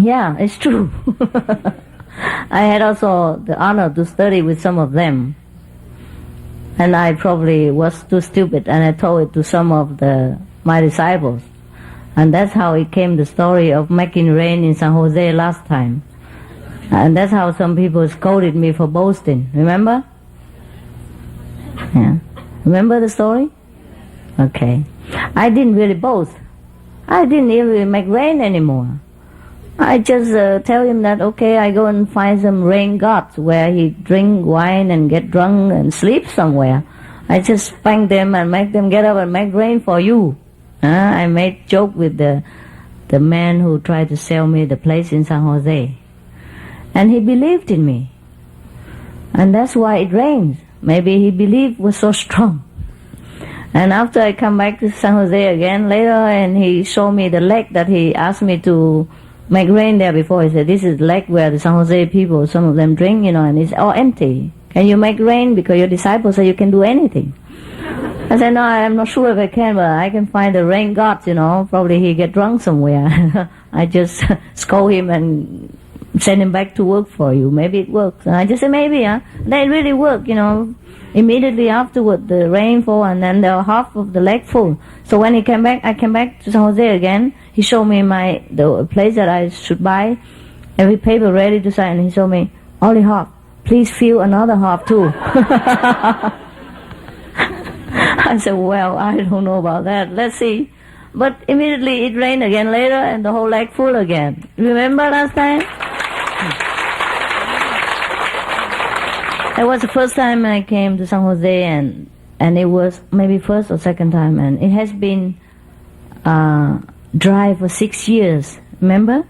Speaker 3: Yeah, it's true. I had also the honor to study with some of them. And I probably was too stupid, and I told it to some of my disciples. And that's how it came, the story of making rain in San Jose last time. And that's how some people scolded me for boasting. Remember? Yeah. Remember the story? Okay. I didn't really boast. I didn't even make rain anymore. I just tell him that, okay, I go and find some rain gods where he drink wine and get drunk and sleep somewhere. I just spank them and make them get up and make rain for you. I made joke with the man who tried to sell me the place in San Jose. And he believed in me. And that's why it rains. Maybe he believed was so strong. And after I come back to San Jose again later, and he showed me the lake that he asked me to make rain there before. He said, this is the lake where the San Jose people, some of them drink, and it's all empty. Can you make rain? Because your disciples say you can do anything. I said, no, I'm not sure if I can, but I can find the rain gods, Probably he get drunk somewhere. I just scold him and send him back to work for you. Maybe it works. And I just said, maybe, That really worked, Immediately afterward, the rain fall, and then the half of the lake full. So when he came back, I came back to San Jose again. He showed me the place that I should buy, every paper ready to sign. He showed me only half. Please fill another half too. I said, well, I don't know about that. Let's see. But immediately it rained again later, and the whole lake full again. Remember last time? It was the first time I came to San Jose, and it was maybe first or second time, and it has been dry for 6 years, remember?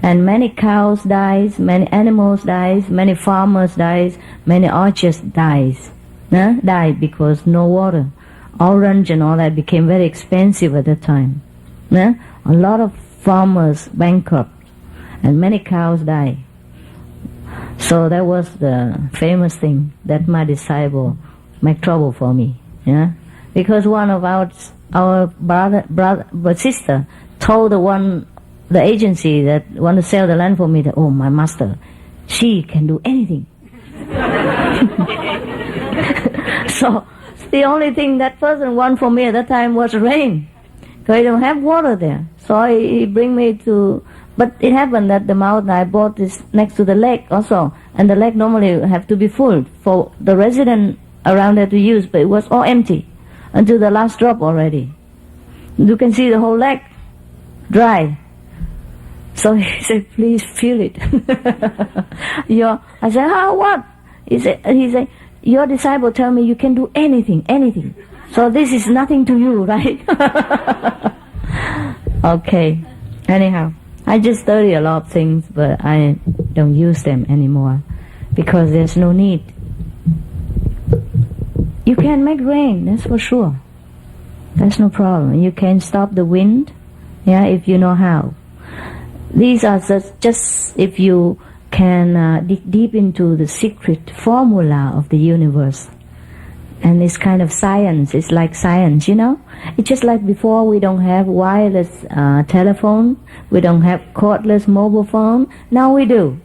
Speaker 3: And many cows dies, many animals dies, many farmers dies, many orchards dies, died because no water. Orange and all that became very expensive at that time. A lot of farmers bankrupt, and many cows died. So that was the famous thing that my disciple make trouble for me, because one of our sister told the agency that want to sell the land for me that, oh, my master, she can do anything. So the only thing that person want for me at that time was rain, because I don't have water there. So he bring me to. But it happened that the mountain I bought is next to the lake also, and the lake normally have to be full for the resident around there to use, but it was all empty until the last drop already. You can see the whole lake dry. So he said, please fill it. I said, how, what? He said, your disciple tell me you can do anything. So this is nothing to you, right? Okay, anyhow. I just study a lot of things, but I don't use them anymore because there's no need. You can make rain, that's for sure. That's no problem. You can stop the wind, if you know how. These are just if you can dig deep into the secret formula of the universe. And it's kind of science. It's like science, It's just like before we don't have wireless telephone. We don't have cordless mobile phone. Now we do.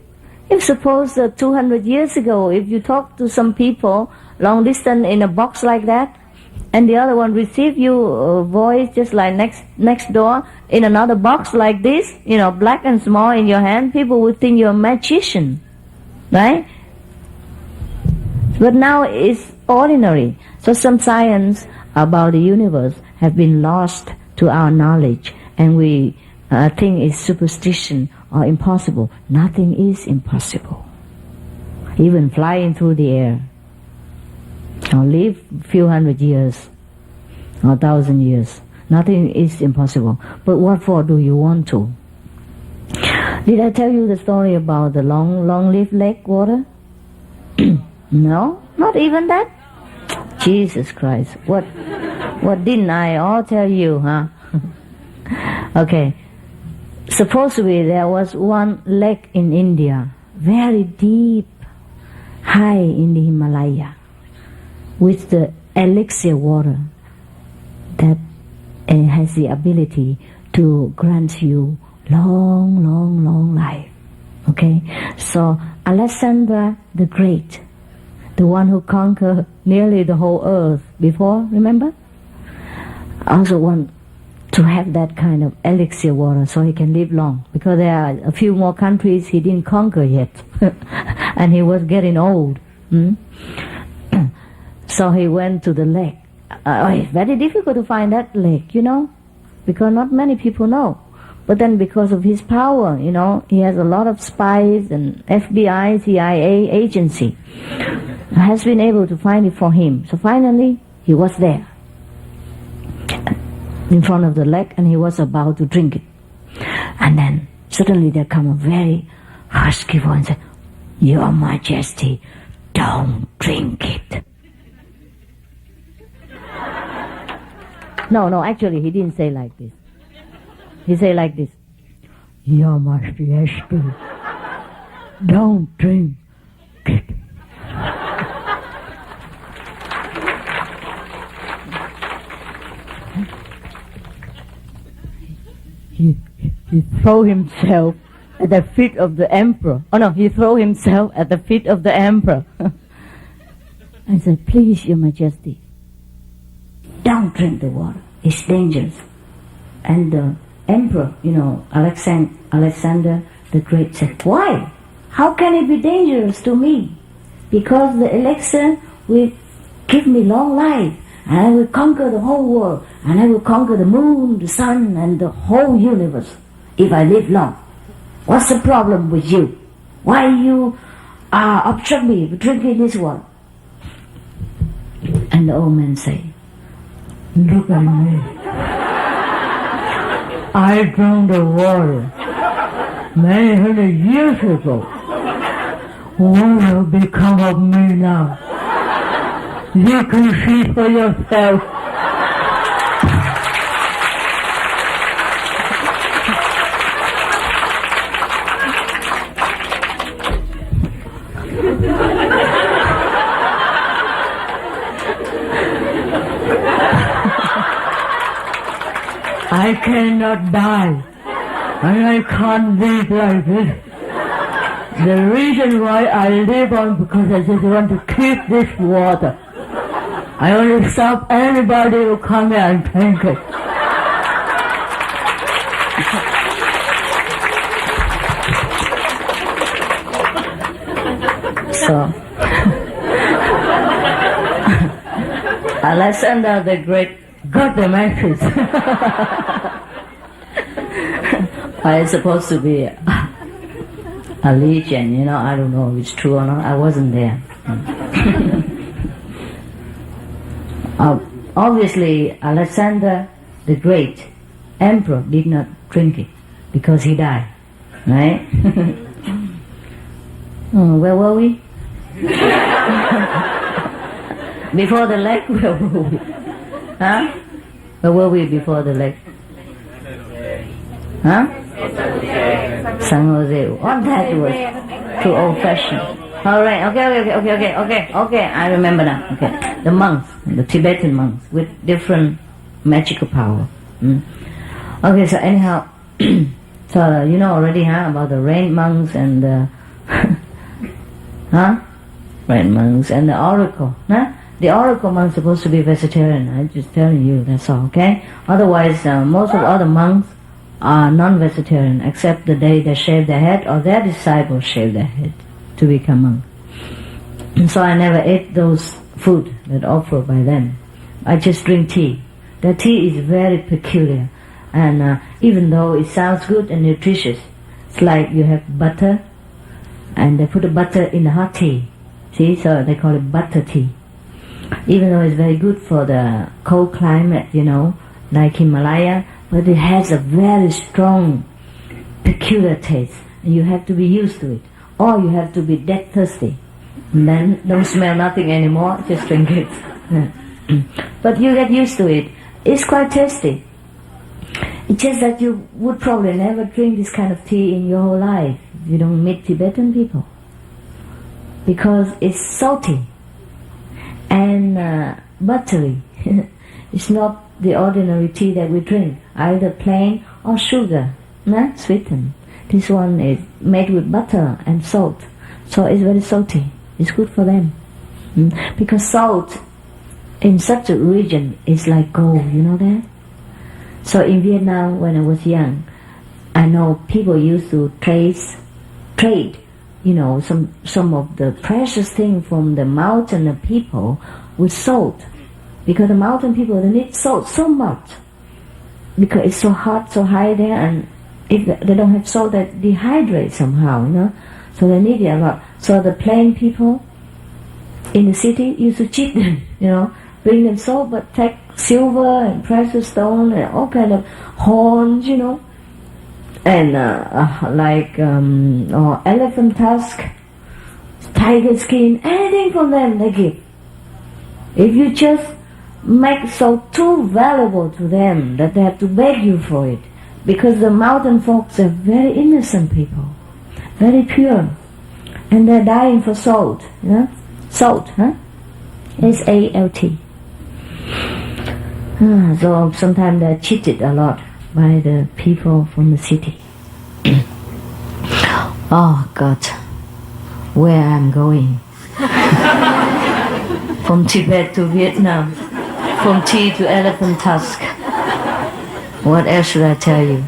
Speaker 3: If suppose 200 years ago, if you talk to some people long distance in a box like that, and the other one receive your voice just like next door in another box like this, black and small in your hand, people would think you're a magician, right? But now it's ordinary. So some science about the universe have been lost to our knowledge, and we think it's superstition or impossible. Nothing is impossible. Even flying through the air, or live a few hundred years, or 1,000 years. Nothing is impossible. But what for do you want to? Did I tell you the story about the long-lived lake water? No? Not even that? Jesus Christ. What didn't I all tell you, huh? Okay. Supposedly there was one lake in India, very deep, high in the Himalaya, with the elixir water that has the ability to grant you long life. Okay? So Alexander the Great, the one who conquered nearly the whole earth before, remember? Also want to have that kind of elixir water so he can live long, because there are a few more countries he didn't conquer yet and he was getting old. So he went to the lake. It's very difficult to find that lake, because not many people know. But then because of his power, he has a lot of spies and FBI, CIA agency has been able to find it for him. So finally, he was there in front of the lake, and he was about to drink it. And then suddenly there come a very husky voice and said, "Your Majesty, don't drink it." No, actually he didn't say like this. He said like this, "Your Majesty, don't drink it." He threw himself at the feet of the emperor. Oh no, he threw himself at the feet of the emperor.
Speaker 1: I said, please, Your Majesty, don't drink the water. It's dangerous. And the emperor, Alexander the Great said, why? How can it be dangerous to me? Because the elixir will give me long life, and I will conquer the whole world, and I will conquer the moon, the sun, and the whole universe if I live long. What's the problem with you? Why you obstruct me from drinking this water? And the old man say, look at me. I drank the water many hundred years ago. What will become of me now? You can see for yourself. I cannot die, and I can't live like this. The reason why I live on because I just want to keep this water. I only stop anybody who come here and drink it. So, Alexander the Great got the message. I supposed to be a legion, I don't know if it's true or not. I wasn't there. Obviously, Alexander the Great, emperor, did not drink it because he died, right? Where were we? Before the lake, where were we? Huh? Where were we before the lake? Huh? San Jose. Oh, that was too old-fashioned. All right. Okay. I remember now. Okay. The monks, the Tibetan monks, with different magical power. Okay. So anyhow, so you know already, about the rain monks and the rain monks and the oracle, The oracle monks supposed to be vegetarian. I'm just telling you. That's all. Okay. Otherwise, most of the other monks are non-vegetarian, except the day they shave their head or their disciples shave their head to become monk. And so I never ate those food that offered by them. I just drink tea. The tea is very peculiar, and even though it sounds good and nutritious, it's like you have butter, and they put the butter in the hot tea. See, so they call it butter tea. Even though it's very good for the cold climate, like Himalaya, but it has a very strong, peculiar taste, and you have to be used to it. Or you have to be dead thirsty, and then don't smell nothing anymore, just drink it. But you get used to it. It's quite tasty. It's just that you would probably never drink this kind of tea in your whole life if you don't meet Tibetan people, because it's salty and buttery. It's not the ordinary tea that we drink, either plain or sugar, sweetened. This one is made with butter and salt, so it's very salty. It's good for them, because salt in such a region is like gold. You know that? So in Vietnam, when I was young, I know people used to trade, some of the precious things from the mountain people with salt, because the mountain people, they need salt so much because it's so hot, so high there, and if they don't have salt, they dehydrate somehow, so they need it a lot. So the plain people in the city used to cheat them, bring them salt, but take silver and precious stone and all kind of horns, and or elephant tusk, tiger skin, anything from them they give. If you just make salt too valuable to them that they have to beg you for it, because the mountain folks are very innocent people, very pure, and they're dying for salt. Salt, S-A-L-T. So sometimes they're cheated a lot by the people from the city. Oh God, where I'm going?
Speaker 3: from Tibet to Vietnam, from tea to elephant tusk. What else should I tell you?